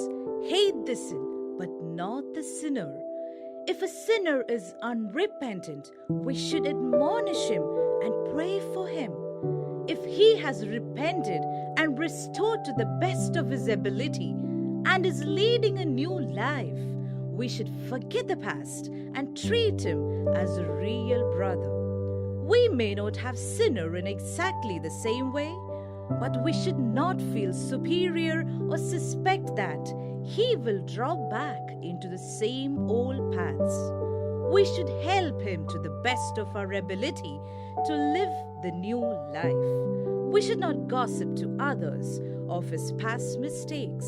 Speaker 6: hate the sin, but not the sinner. If a sinner is unrepentant, we should admonish him and pray for him. If he has repented and restored to the best of his ability and is leading a new life, we should forget the past and treat him as a real brother. We may not have sinner in exactly the same way, but we should not feel superior or suspect that he will draw back into the same old paths. We should help him to the best of our ability to live the new life. We should not gossip to others of his past mistakes.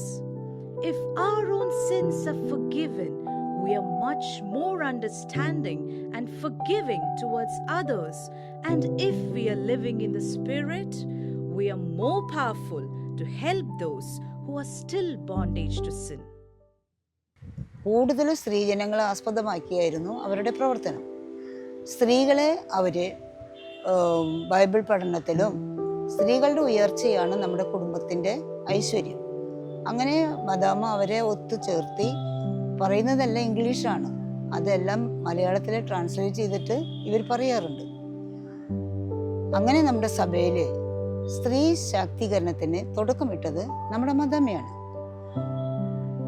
Speaker 6: If our own sins are forgiven, we are much more understanding and forgiving towards others. And if we are living in the Spirit, we are more powerful to help those who are still bondage to sin.
Speaker 9: കൂടുതൽ സ്ത്രീജനങ്ങളെ ആസ്പദമാക്കിയായിരുന്നു അവരുടെ പ്രവർത്തനം. സ്ത്രീകളെ അവർ ബൈബിൾ പഠനത്തിലും സ്ത്രീകളുടെ ഉയർച്ചയാണ് നമ്മുടെ കുടുംബത്തിൻ്റെ ഐശ്വര്യം. അങ്ങനെ മദാമ അവരെ ഒത്തുചേർത്തി പറയുന്നതെല്ലാം ഇംഗ്ലീഷാണ്. അതെല്ലാം മലയാളത്തിൽ ട്രാൻസ്ലേറ്റ് ചെയ്തിട്ട് ഇവർ പറയാറുണ്ട്. അങ്ങനെ നമ്മുടെ സഭയിൽ സ്ത്രീ ശാക്തീകരണത്തിന് തുടക്കമിട്ടത് നമ്മുടെ മദാമയാണ്.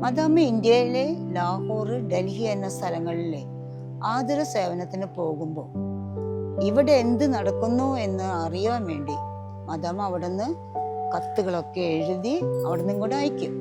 Speaker 9: മദാമ ഇന്ത്യയിലെ ലാഹോർ, ഡൽഹി എന്ന സ്ഥലങ്ങളിലെ ആതുര സേവനത്തിന് പോകുമ്പോൾ ഇവിടെ എന്ത് നടക്കുന്നു എന്ന് അറിയാൻ വേണ്ടി മദാമ അവിടെ നിന്ന് കത്തുകളൊക്കെ എഴുതി അവിടെ നിന്ന് ഇങ്ങോട്ട് അയക്കും.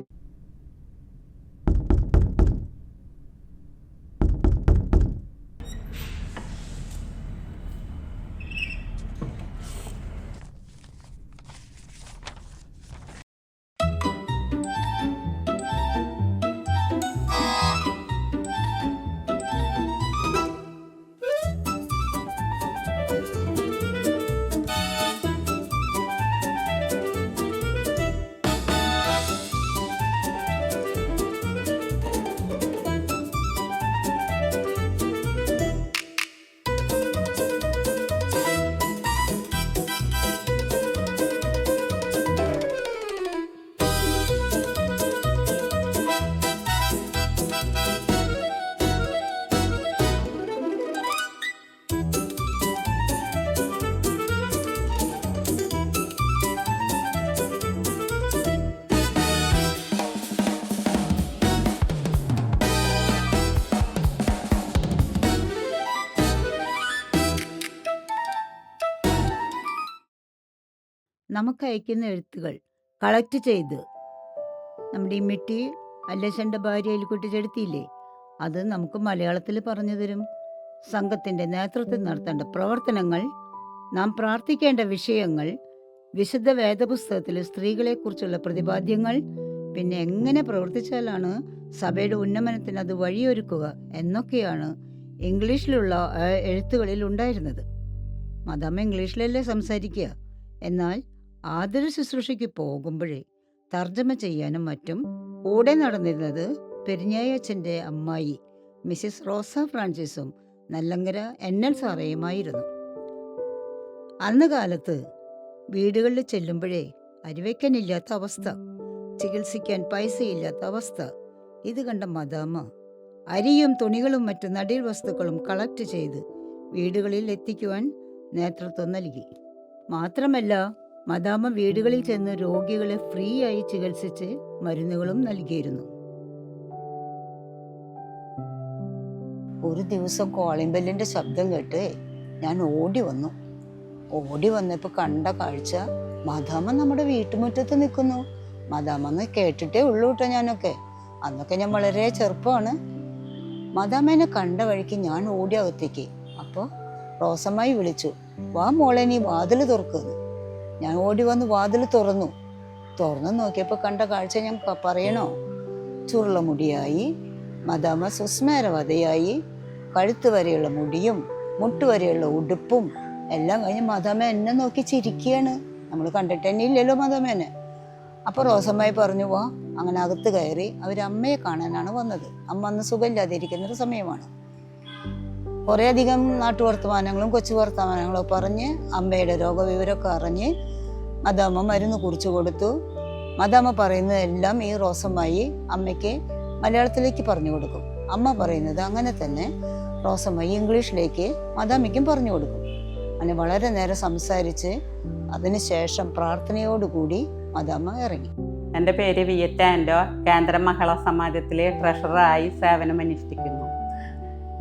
Speaker 9: നമുക്ക് അയക്കുന്ന എഴുത്തുകൾ കളക്ട് ചെയ്ത് നമ്മുടെ ഈ മിട്ടി അല്ലശൻ്റെ ഭാര്യ എലിക്കുട്ടി ചെടുത്തിയില്ലേ, അത് നമുക്ക് മലയാളത്തിൽ പറഞ്ഞു തരും. സംഘത്തിൻ്റെ നേതൃത്വത്തിൽ നടത്തേണ്ട പ്രവർത്തനങ്ങൾ, നാം പ്രാർത്ഥിക്കേണ്ട വിഷയങ്ങൾ, വിശുദ്ധ വേദപുസ്തകത്തിൽ സ്ത്രീകളെക്കുറിച്ചുള്ള പ്രതിപാദ്യങ്ങൾ, പിന്നെ എങ്ങനെ പ്രവർത്തിച്ചാലാണ് സഭയുടെ ഉന്നമനത്തിന് അത് വഴിയൊരുക്കുക എന്നൊക്കെയാണ് ഇംഗ്ലീഷിലുള്ള എഴുത്തുകളിൽ ഉണ്ടായിരുന്നത്. മദാമ ഇംഗ്ലീഷിലല്ലേ സംസാരിക്കുക. എന്നാൽ ആതുര ശുശ്രൂഷയ്ക്ക് പോകുമ്പോഴേ തർജ്ജമ ചെയ്യാനും മറ്റും കൂടെ നടന്നിരുന്നത് പെരിഞ്ഞായച്ചൻ്റെ അമ്മായി മിസ്സിസ് റോസ ഫ്രാൻസിസും നല്ലങ്കര NL സാറയുമായിരുന്നു. അന്ന് കാലത്ത് വീടുകളിൽ ചെല്ലുമ്പോഴേ അരിവയ്ക്കാനില്ലാത്ത അവസ്ഥ, ചികിത്സിക്കാൻ പൈസയില്ലാത്ത അവസ്ഥ. ഇത് കണ്ട മദാമ അരിയും തുണികളും മറ്റു നടീൽ വസ്തുക്കളും കളക്ട് ചെയ്ത് വീടുകളിൽ എത്തിക്കുവാൻ നേതൃത്വം നൽകി. മാത്രമല്ല മദാമ വീടുകളിൽ ചെന്ന് രോഗികളെ ഫ്രീ ആയി ചികിത്സിച്ച് മരുന്നുകളും നൽകിയിരുന്നു. ഒരു ദിവസം കോളിംഗ് ബെല്ലിൻ്റെ ശബ്ദം കേട്ട് ഞാൻ ഓടി വന്നപ്പോൾ കണ്ട കാഴ്ച മദാമ നമ്മുടെ വീട്ടുമുറ്റത്ത് നിൽക്കുന്നു. മദാമെന്ന് കേട്ടിട്ടേ ഉള്ളൂ കേട്ടോ ഞാനൊക്കെ. അന്നൊക്കെ ഞാൻ വളരെ ചെറുപ്പമാണ്. മദാമേനെ കണ്ട വഴിക്ക് ഞാൻ ഓടി അകത്തേക്ക്. അപ്പോൾ റോസമ്മായി വിളിച്ചു, വാ മോളെ നീ വാതിൽ തുറക്കുന്നു. ഞാൻ ഓടി വന്ന് വാതിൽ തുറന്നു നോക്കിയപ്പോൾ കണ്ട കാഴ്ച ഞാൻ പറയണോ? ചുരുള മുടിയായി, മദാമ സുസ്മേരവതയായി, കഴുത്ത് വരെയുള്ള മുടിയും മുട്ടുവരെയുള്ള ഉടുപ്പും എല്ലാം കഴിഞ്ഞ് മദാമ എന്നെ നോക്കി ചിരിക്കുകയാണ്. നമ്മൾ കണ്ടിട്ട് തന്നെ ഇല്ലല്ലോ മദാമേനെ. അപ്പോൾ റോസമ്മായി പറഞ്ഞു, വാ. അങ്ങനെ അകത്ത് കയറി അവരമ്മയെ കാണാനാണ് വന്നത്. അമ്മ അന്ന് സുഖമില്ലാതിരിക്കുന്നൊരു സമയമാണ്. കുറേ അധികം നാട്ടുവർത്തമാനങ്ങളും കൊച്ചു വർത്തമാനങ്ങളും പറഞ്ഞ് അമ്മയുടെ രോഗവിവരമൊക്കെ അറിഞ്ഞ് മദാമ മരുന്ന് കുറിച്ച് കൊടുത്തു. മദാമ പറയുന്നതെല്ലാം ഈ റോസമ്മായി അമ്മയ്ക്ക് മലയാളത്തിലേക്ക് പറഞ്ഞു കൊടുക്കും. അമ്മ പറയുന്നത് അങ്ങനെ തന്നെ റോസമ്മായി ഇംഗ്ലീഷിലേക്ക് മദാമയ്ക്കും പറഞ്ഞു കൊടുക്കും. അങ്ങനെ വളരെ നേരം സംസാരിച്ച് അതിനുശേഷം പ്രാർത്ഥനയോടുകൂടി മദാമ ഇറങ്ങി.
Speaker 10: എൻ്റെ പേര് വിയറ്റ ആൻഡോ. കേന്ദ്ര മഹിളാ സമാജത്തിലെ ട്രഷററായി സേവനമനുഷ്ഠിക്കുന്നു.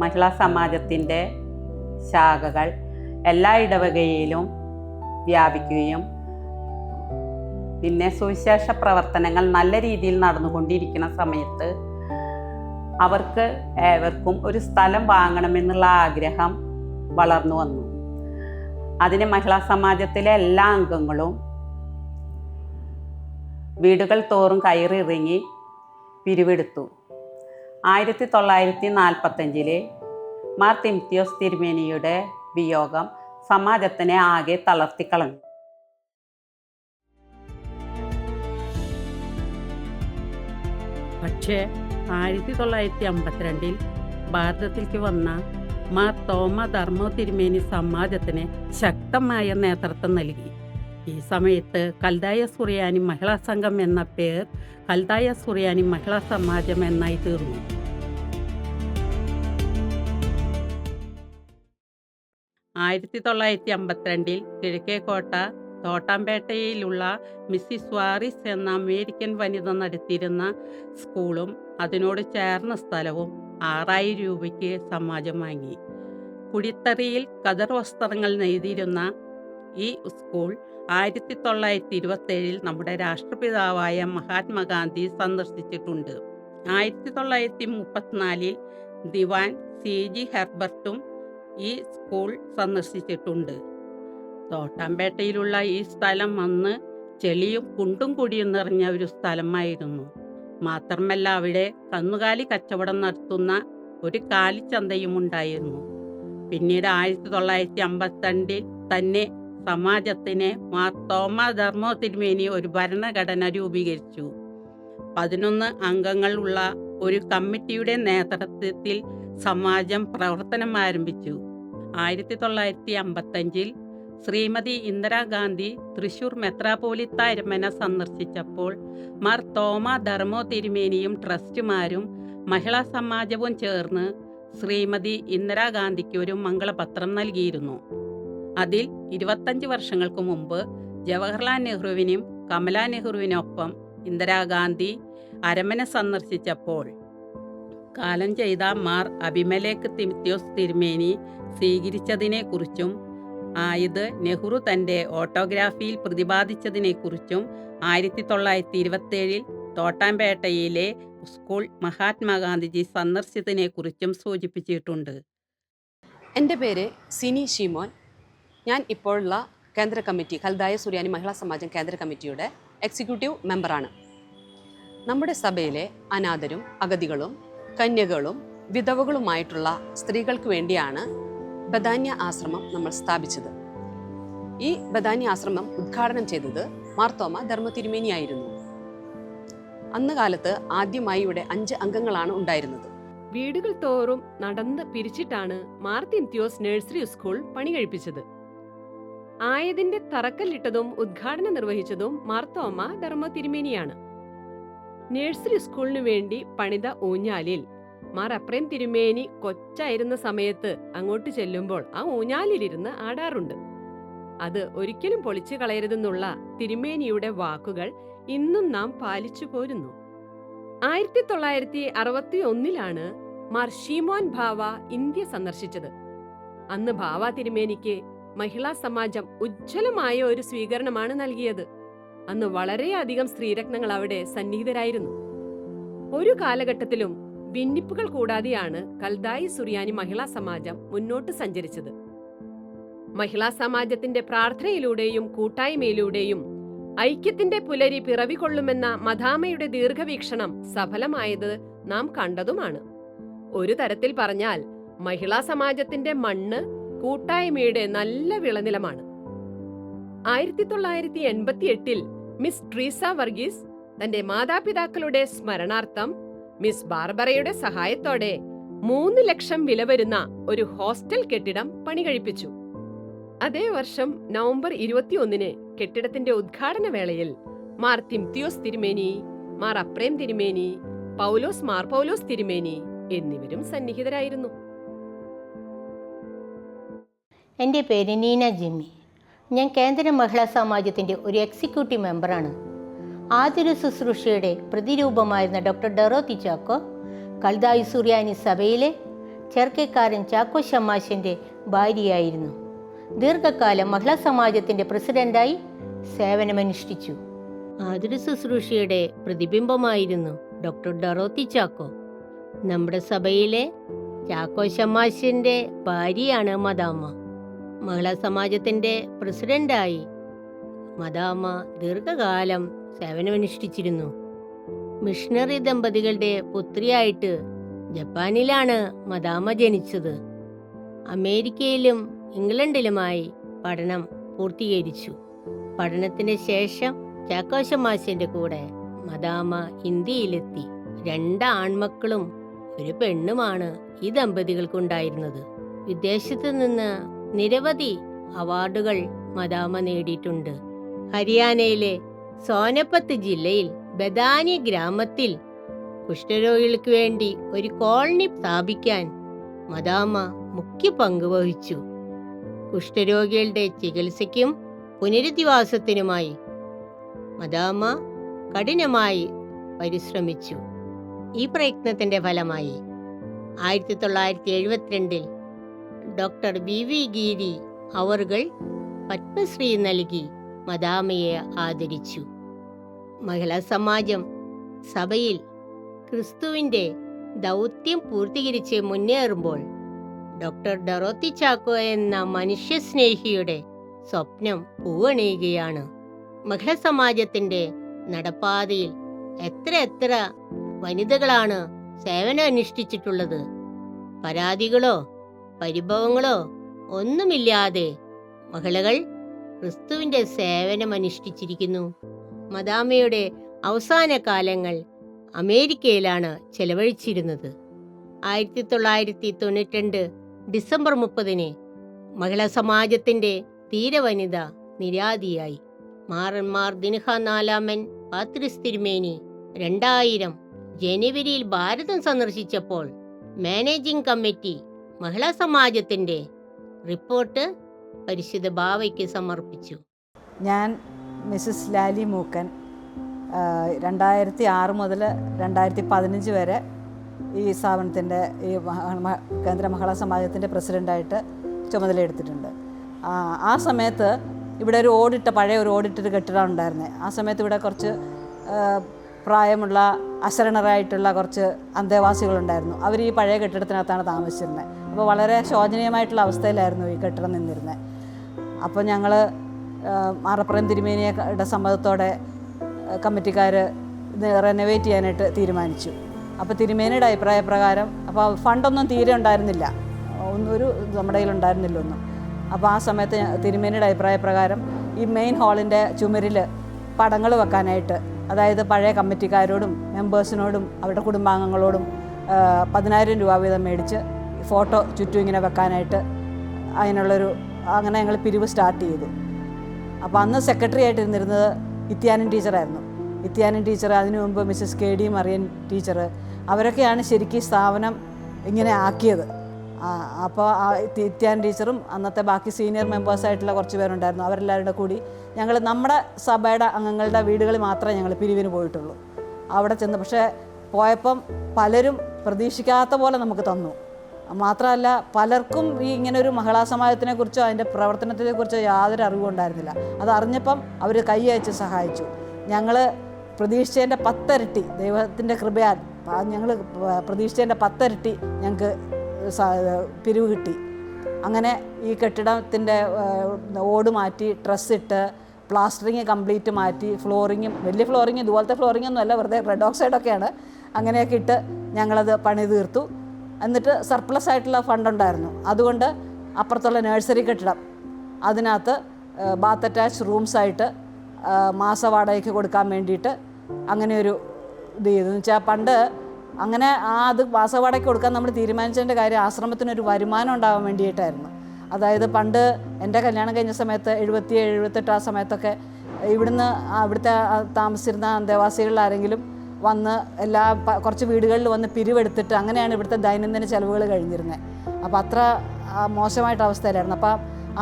Speaker 10: മഹിളാ സമാജത്തിൻ്റെ ശാഖകൾ എല്ലാ ഇടവകയിലും വ്യാപിക്കുകയും പിന്നെ സുവിശേഷ പ്രവർത്തനങ്ങൾ നല്ല രീതിയിൽ നടന്നുകൊണ്ടിരിക്കുന്ന സമയത്ത് അവർക്ക് ഏവർക്കും ഒരു സ്ഥലം വാങ്ങണമെന്നുള്ള ആഗ്രഹം വളർന്നു വന്നു. അതിന് മഹിളാ സമാജത്തിലെ എല്ലാ അംഗങ്ങളും വീടുകൾ തോറും കയറിയിറങ്ങി പിരിവെടുത്തു. 1945 മാർ തിമോത്തിയോസ് തിരുമേനിയുടെ വിയോഗം സമാജത്തിനെ ആകെ തളർത്തിക്കളഞ്ഞു.
Speaker 11: പക്ഷേ 1952 ഭാരതത്തിലേക്ക് വന്ന മാർ തോമ ധർമ്മോ തിരുമേനി സമാജത്തിന് ശക്തമായ നേതൃത്വം നൽകി. ഈ സമയത്ത് കൽദായ സുറിയാനി മഹിളാ സംഘം എന്ന പേർ കൽദായ സുറിയാനി മഹിളാ സമാജം എന്നായി തീർന്നു. കിഴക്കേക്കോട്ട തോട്ടാമ്പേട്ടയിലുള്ള മിസ്സിസ് വാറിസ് എന്ന അമേരിക്കൻ വനിത നടത്തിയിരുന്ന സ്കൂളും അതിനോട് ചേർന്ന സ്ഥലവും 6000 രൂപയ്ക്ക് സമാജം വാങ്ങി. കുടിത്തറിയിൽ കതർ വസ്ത്രങ്ങൾ നെയ്തിരുന്ന ഈ സ്കൂൾ 1927 നമ്മുടെ രാഷ്ട്രപിതാവായ മഹാത്മാഗാന്ധി സന്ദർശിച്ചിട്ടുണ്ട്. 1934 ദിവാൻ CG ഹെർബർട്ടും ഈ സ്കൂൾ സന്ദർശിച്ചിട്ടുണ്ട്. തോട്ടാമ്പേട്ടയിലുള്ള ഈ സ്ഥലം അന്ന് ചെളിയും കുണ്ടും കുടിയും നിറഞ്ഞ ഒരു സ്ഥലമായിരുന്നു. മാത്രമല്ല അവിടെ കന്നുകാലി കച്ചവടം നടത്തുന്ന ഒരു കാലിച്ചന്തയും ഉണ്ടായിരുന്നു. പിന്നീട് 1952 തന്നെ സമാജത്തിന് മാർ തോമ ധർമ്മോ തിരുമേനി ഒരു ഭരണഘടന രൂപീകരിച്ചു. 11 അംഗങ്ങളുള്ള ഒരു കമ്മിറ്റിയുടെ നേതൃത്വത്തിൽ സമാജം പ്രവർത്തനം ആരംഭിച്ചു. 1955 ശ്രീമതി ഇന്ദിരാഗാന്ധി തൃശൂർ മെത്രാപ്പോലിത്ത അരമന സന്ദർശിച്ചപ്പോൾ മാർ തോമ ധർമ്മോ തിരുമേനിയും ട്രസ്റ്റുമാരും മഹിളാ സമാജവും ചേർന്ന് ശ്രീമതി ഇന്ദിരാഗാന്ധിക്ക് ഒരു മംഗളപത്രം നൽകിയിരുന്നു. അതിൽ 25 വർഷങ്ങൾക്ക് മുമ്പ് ജവഹർലാൽ നെഹ്റുവിനും കമലാ നെഹ്റുവിനൊപ്പം ഇന്ദിരാഗാന്ധി അരമന സന്ദർശിച്ചപ്പോൾ കാലം ചെയ്ത മാർ അഭിമലേഖ് തിമോത്തിയോസ് തിരുമേനി സ്വീകരിച്ചതിനെക്കുറിച്ചും ഇത് നെഹ്റു തൻ്റെ ഓട്ടോഗ്രാഫിയിൽ പ്രതിപാദിച്ചതിനെക്കുറിച്ചും 1927 തോട്ടാമ്പേട്ടയിലെ സ്കൂൾ മഹാത്മാഗാന്ധിജി സന്ദർശിച്ചതിനെക്കുറിച്ചും സൂചിപ്പിച്ചിട്ടുണ്ട്.
Speaker 12: എൻ്റെ പേര് സിനി ഷിമോൻ. ഞാൻ ഇപ്പോഴുള്ള കേന്ദ്ര കമ്മിറ്റി കൽദായ സുറിയാനി മഹിളാ സമാജം കേന്ദ്ര കമ്മിറ്റിയുടെ എക്സിക്യൂട്ടീവ് മെമ്പറാണ്. നമ്മുടെ സഭയിലെ അനാഥരും അഗതികളും കന്യകളും വിധവകളുമായിട്ടുള്ള സ്ത്രീകൾക്ക് വേണ്ടിയാണ് ബദാന്യ ആശ്രമം നമ്മൾ സ്ഥാപിച്ചത്. ഈ ബദാന്യ ആശ്രമം ഉദ്ഘാടനം ചെയ്തത് മാർ തോമ ധർമ്മോ തിരുമേനിയായിരുന്നു. അന്ന് കാലത്ത് ആദ്യമായി ഇവിടെ 5 അംഗങ്ങളാണ് ഉണ്ടായിരുന്നത്.
Speaker 13: വീടുകൾ തോറും നടന്ന് പിരിച്ചിട്ടാണ് മാർ തിമോത്തിയോസ് നഴ്സറി സ്കൂൾ പണി കഴിപ്പിച്ചത്. ആയതിന്റെ തറക്കല്ലിട്ടതും ഉദ്ഘാടനം നിർവഹിച്ചതും മാർ തോമ ധർമ്മോ തിരുമേനിയാണ്. നഴ്സറി സ്കൂളിനു വേണ്ടി പണിത ഊഞ്ഞാലിൽ മാർ അപ്രേം തിരുമേനി കൊച്ചായിരുന്ന സമയത്ത് അങ്ങോട്ട് ചെല്ലുമ്പോൾ ആ ഊഞ്ഞാലിലിരുന്ന് ആടാറുണ്ട്. അത് ഒരിക്കലും പൊളിച്ചു കളയരുതെന്നുള്ള തിരുമേനിയുടെ വാക്കുകൾ ഇന്നും നാം പാലിച്ചു പോരുന്നു. 1961 മാർ ഷീമോൻ ഭാവ ഇന്ത്യ സന്ദർശിച്ചത്. അന്ന് ഭാവ തിരുമേനിക്ക് മഹിളാ സമാജം ഉജ്ജ്വലമായ ഒരു സ്വീകരണമാണ് നൽകിയത്. അന്ന് വളരെയധികം സ്ത്രീരത്നങ്ങൾ അവിടെ സന്നിഹിതരായിരുന്നു. ഒരു കാലഘട്ടത്തിലും ഭിന്നിപ്പുകൾ കൂടാതെയാണ് കൽദായി സുറിയാനി മഹിളാ സമാജം മുന്നോട്ട് സഞ്ചരിച്ചത്. മഹിളാ സമാജത്തിന്റെ പ്രാർത്ഥനയിലൂടെയും കൂട്ടായ്മയിലൂടെയും ഐക്യത്തിന്റെ പുലരി പിറവികൊള്ളുമെന്ന മദാമയുടെ ദീർഘവീക്ഷണം സഫലമായത് നാം കണ്ടതുമാണ്. ഒരു തരത്തിൽ പറഞ്ഞാൽ മഹിളാ സമാജത്തിന്റെ മണ്ണ് കൂട്ടായ്മയുടെ നല്ല വിളനിലമാണ്. 1988 മിസ് ട്രീസ വർഗീസ് തന്റെ മാതാപിതാക്കളുടെ സ്മരണാർത്ഥം മിസ് ബാർബറയുടെ സഹായത്തോടെ 3 ലക്ഷം വില വരുന്ന ഒരു ഹോസ്റ്റൽ കെട്ടിടം പണി കഴിപ്പിച്ചു. അതേ വർഷം നവംബർ 21 കെട്ടിടത്തിന്റെ ഉദ്ഘാടന വേളയിൽ മാർ തിമോത്തിയോസ് തിരുമേനി, മാർ അപ്രേം തിരുമേനി, മാർ പൗലോസ് തിരുമേനി എന്നിവരും സന്നിഹിതരായിരുന്നു.
Speaker 14: എൻ്റെ പേര് നീന ജിമ്മി. ഞാൻ കേന്ദ്ര മഹിളാ സമാജത്തിൻ്റെ ഒരു എക്സിക്യൂട്ടീവ് മെമ്പറാണ്. ആതുര ശുശ്രൂഷയുടെ പ്രതിരൂപമായിരുന്ന ഡോക്ടർ ഡൊറോത്തി ചാക്കോ കൽദായി സുറിയാനി സഭയിലെ ചെറുക്കേക്കാരൻ ചാക്കോ ഷമാശൻ്റെ ഭാര്യയായിരുന്നു. ദീർഘകാലം മഹിളാ സമാജത്തിൻ്റെ പ്രസിഡന്റായി സേവനമനുഷ്ഠിച്ചു. ആതുര ശുശ്രൂഷയുടെ പ്രതിബിംബമായിരുന്നു ഡോക്ടർ ഡൊറോത്തി ചാക്കോ. നമ്മുടെ സഭയിലെ ചാക്കോ ഷമാശൻ്റെ ഭാര്യയാണ് മദാമ്മ. മഹിളാ സമാജത്തിൻ്റെ പ്രസിഡന്റായി മദാമ ദീർഘകാലം സേവനമനുഷ്ഠിച്ചിരുന്നു. മിഷണറി ദമ്പതികളുടെ പുത്രിയായിട്ട് ജപ്പാനിലാണ് മദാമ ജനിച്ചത്. അമേരിക്കയിലും ഇംഗ്ലണ്ടിലുമായി പഠനം പൂർത്തീകരിച്ചു. പഠനത്തിന് ശേഷം ചാക്കോശമാശന്റെ കൂടെ മദാമ ഇന്ത്യയിലെത്തി. 2 ആൺമക്കളും ഒരു പെണ്ണുമാണ് ഈ ദമ്പതികൾക്കുണ്ടായിരുന്നത്. വിദേശത്ത് നിന്ന് നിരവധി അവാർഡുകൾ മദാമ നേടിയിട്ടുണ്ട്. ഹരിയാനയിലെ സോനപത്ത് ജില്ലയിൽ ബദാനി ഗ്രാമത്തിൽ കുഷ്ഠരോഗികൾക്ക് വേണ്ടി ഒരു കോളനി സ്ഥാപിക്കാൻ മദാമ മുഖ്യ പങ്ക് വഹിച്ചു. കുഷ്ഠരോഗികളുടെ ചികിത്സയ്ക്കും പുനരധിവാസത്തിനുമായി മദാമ കഠിനമായി പരിശ്രമിച്ചു. ഈ പ്രയത്നത്തിന്റെ ഫലമായി 1972 ഡോക്ടർ BV ഗീരി അവർകൾ പത്മശ്രീ നൽകി മദാമയെ ആദരിച്ചു. മഹിളാ സമാജം സഭയിൽ ക്രിസ്തുവിൻ്റെ ദൗത്യം പൂർത്തീകരിച്ച് മുന്നേറുമ്പോൾ ഡോക്ടർ ഡൊറോത്തി ചാക്കോ എന്ന മനുഷ്യസ്നേഹിയുടെ സ്വപ്നം പൂവണിയുകയാണ്. മഹിളാ സമാജത്തിൻ്റെ നടപ്പാതയിൽ എത്ര വനിതകളാണ് സേവനം അനുഷ്ഠിച്ചിട്ടുള്ളത്. പരാതികളോ പരിഭവങ്ങളോ ഒന്നുമില്ലാതെ മഹിളകൾ ക്രിസ്തുവിൻ്റെ സേവനം അനുഷ്ഠിച്ചിരിക്കുന്നു. മദാമയുടെ അവസാന കാലങ്ങൾ അമേരിക്കയിലാണ് ചെലവഴിച്ചിരുന്നത്. 1992 ഡിസംബർ 30 മഹിളാ സമാജത്തിൻ്റെ ധീരവനിത നിര്യാതിയായി. മാറന്മാർ ദിൻഹ 4 പാത്രിസ് തിരുമേനി 2000 ജനുവരിയിൽ ഭാരതം സന്ദർശിച്ചപ്പോൾ മാനേജിംഗ് കമ്മിറ്റി മഹിളാ സമാജത്തിൻ്റെ റിപ്പോർട്ട് പരിശുദ്ധ ബാവയ്ക്ക് സമർപ്പിച്ചു.
Speaker 15: ഞാൻ മിസ്സസ് ലാലി മൂക്കൻ 2006 മുതൽ 2015 വരെ ഈ സ്ഥാപനത്തിൻ്റെ ഈ കേന്ദ്ര മഹിളാ സമാജത്തിൻ്റെ പ്രസിഡൻ്റായിട്ട് ചുമതലയെടുത്തിട്ടുണ്ട്. ആ സമയത്ത് ഇവിടെ ഒരു പഴയ ഓടിട്ടൊരു കെട്ടിടം ഉണ്ടായിരുന്നത്. ആ സമയത്ത് ഇവിടെ കുറച്ച് പ്രായമുള്ള അശരണരായിട്ടുള്ള കുറച്ച് അന്തേവാസികളുണ്ടായിരുന്നു. അവർ ഈ പഴയ കെട്ടിടത്തിനകത്താണ് താമസിച്ചിരുന്നത്. അപ്പോൾ വളരെ ശോചനീയമായിട്ടുള്ള അവസ്ഥയിലായിരുന്നു ഈ കെട്ടിടം നിന്നിരുന്നത്. അപ്പോൾ ഞങ്ങൾ മാറപ്പുറം തിരുമേനിയുടെ സമ്മതത്തോടെ കമ്മിറ്റിക്കാർ ഇത് റെനോവേറ്റ് ചെയ്യാനായിട്ട് തീരുമാനിച്ചു. അപ്പോൾ തിരുമേനിയുടെ അഭിപ്രായപ്രകാരം അപ്പോൾ ഫണ്ടൊന്നും തീരെ ഉണ്ടായിരുന്നില്ല, ഒരു നമ്മുടെ കയ്യിലുണ്ടായിരുന്നില്ല ഒന്നും. അപ്പോൾ ആ സമയത്ത് തിരുമേനിയുടെ അഭിപ്രായപ്രകാരം ഈ മെയിൻ ഹാളിൻ്റെ ചുമരിൽ പടങ്ങൾ വെക്കാനായിട്ട്, അതായത് പഴയ കമ്മിറ്റിക്കാരോടും മെമ്പേഴ്സിനോടും അവരുടെ കുടുംബാംഗങ്ങളോടും 10,000 രൂപ വീതം മേടിച്ച് ഫോട്ടോ ചുറ്റും ഇങ്ങനെ വെക്കാനായിട്ട് അങ്ങനെ ഞങ്ങൾ പിരിവ് സ്റ്റാർട്ട് ചെയ്തു. അപ്പോൾ അന്ന് സെക്രട്ടറി ആയിട്ടിരുന്നിരുന്നത് ഇത്യാനൻ ടീച്ചറായിരുന്നു. ഇത്യാനൻ ടീച്ചർ, അതിനു മുമ്പ് മിസ്സസ് KD മറിയൻ ടീച്ചർ, അവരൊക്കെയാണ് ശരിക്കും സ്ഥാപനം ഇങ്ങനെ ആക്കിയത്. അപ്പോൾ ഇത്യാനൻ ടീച്ചറും അന്നത്തെ ബാക്കി സീനിയർ മെമ്പേഴ്സായിട്ടുള്ള കുറച്ച് പേരുണ്ടായിരുന്നു. അവരെല്ലാവരുടെ കൂടി ഞങ്ങൾ നമ്മുടെ സഭയുടെ അംഗങ്ങളുടെ വീടുകളിൽ മാത്രമേ ഞങ്ങൾ പിരിവിന് പോയിട്ടുള്ളൂ. അവിടെ ചെന്ന് പക്ഷേ പോയപ്പം പലരും പ്രതീക്ഷിക്കാത്ത പോലെ നമുക്ക് തന്നു. മാത്രമല്ല പലർക്കും ഈ ഇങ്ങനൊരു മഹിളാ സമാജത്തിനെക്കുറിച്ചോ അതിൻ്റെ പ്രവർത്തനത്തെക്കുറിച്ചോ യാതൊരു അറിവും ഉണ്ടായിരുന്നില്ല. അതറിഞ്ഞപ്പം അവർ കൈ അയച്ച് സഹായിച്ചു. ഞങ്ങൾ പ്രതീക്ഷിച്ചതിൻ്റെ 10 ഇരട്ടി ദൈവത്തിൻ്റെ കൃപയാൽ ഞങ്ങൾ പ്രതീക്ഷിച്ചതിൻ്റെ 10 ഇരട്ടി ഞങ്ങൾക്ക് പിരിവ് കിട്ടി. അങ്ങനെ ഈ കെട്ടിടത്തിൻ്റെ ഓട് മാറ്റി, ട്രസ്സിട്ട്, പ്ലാസ്റ്ററിങ് കംപ്ലീറ്റ് മാറ്റി, ഫ്ലോറിങ്ങും വലിയ ഫ്ലോറിങ് ഇതുപോലത്തെ ഫ്ലോറിങ്ങൊന്നും അല്ല, വെറുതെ റെഡ് ഓക്സൈഡൊക്കെയാണ്, അങ്ങനെയൊക്കെ ഇട്ട് ഞങ്ങളത് പണി തീർത്തു. എന്നിട്ട് സർപ്ലസ് ആയിട്ടുള്ള ഫണ്ടുണ്ടായിരുന്നു. അതുകൊണ്ട് അപ്പുറത്തുള്ള നഴ്സറി കെട്ടിടം അതിനകത്ത് ബാത്ത് അറ്റാച്ച് റൂംസായിട്ട് മാസവാടകയ്ക്ക് കൊടുക്കാൻ വേണ്ടിയിട്ട് അങ്ങനെ ഒരു ഇത് ചെയ്തെന്ന് വെച്ചാൽ പണ്ട് അങ്ങനെ അത് മാസവാടകയ്ക്ക് കൊടുക്കാൻ നമ്മൾ തീരുമാനിച്ചതിൻ്റെ കാര്യം ആശ്രമത്തിനൊരു വരുമാനം ഉണ്ടാകാൻ വേണ്ടിയിട്ടായിരുന്നു. അതായത് പണ്ട് എൻ്റെ കല്യാണം കഴിഞ്ഞ സമയത്ത് 77-78 ആ സമയത്തൊക്കെ ഇവിടുത്തെ താമസിച്ചിരുന്ന അന്തേവാസികളിൽ ആരെങ്കിലും വന്ന് കുറച്ച് വീടുകളിൽ വന്ന് പിരിവെടുത്തിട്ട് അങ്ങനെയാണ് ഇവിടുത്തെ ദൈനംദിന ചെലവുകൾ കഴിഞ്ഞിരുന്നത്. അപ്പോൾ അത്ര മോശമായിട്ട് അവസ്ഥയിലായിരുന്നു. അപ്പം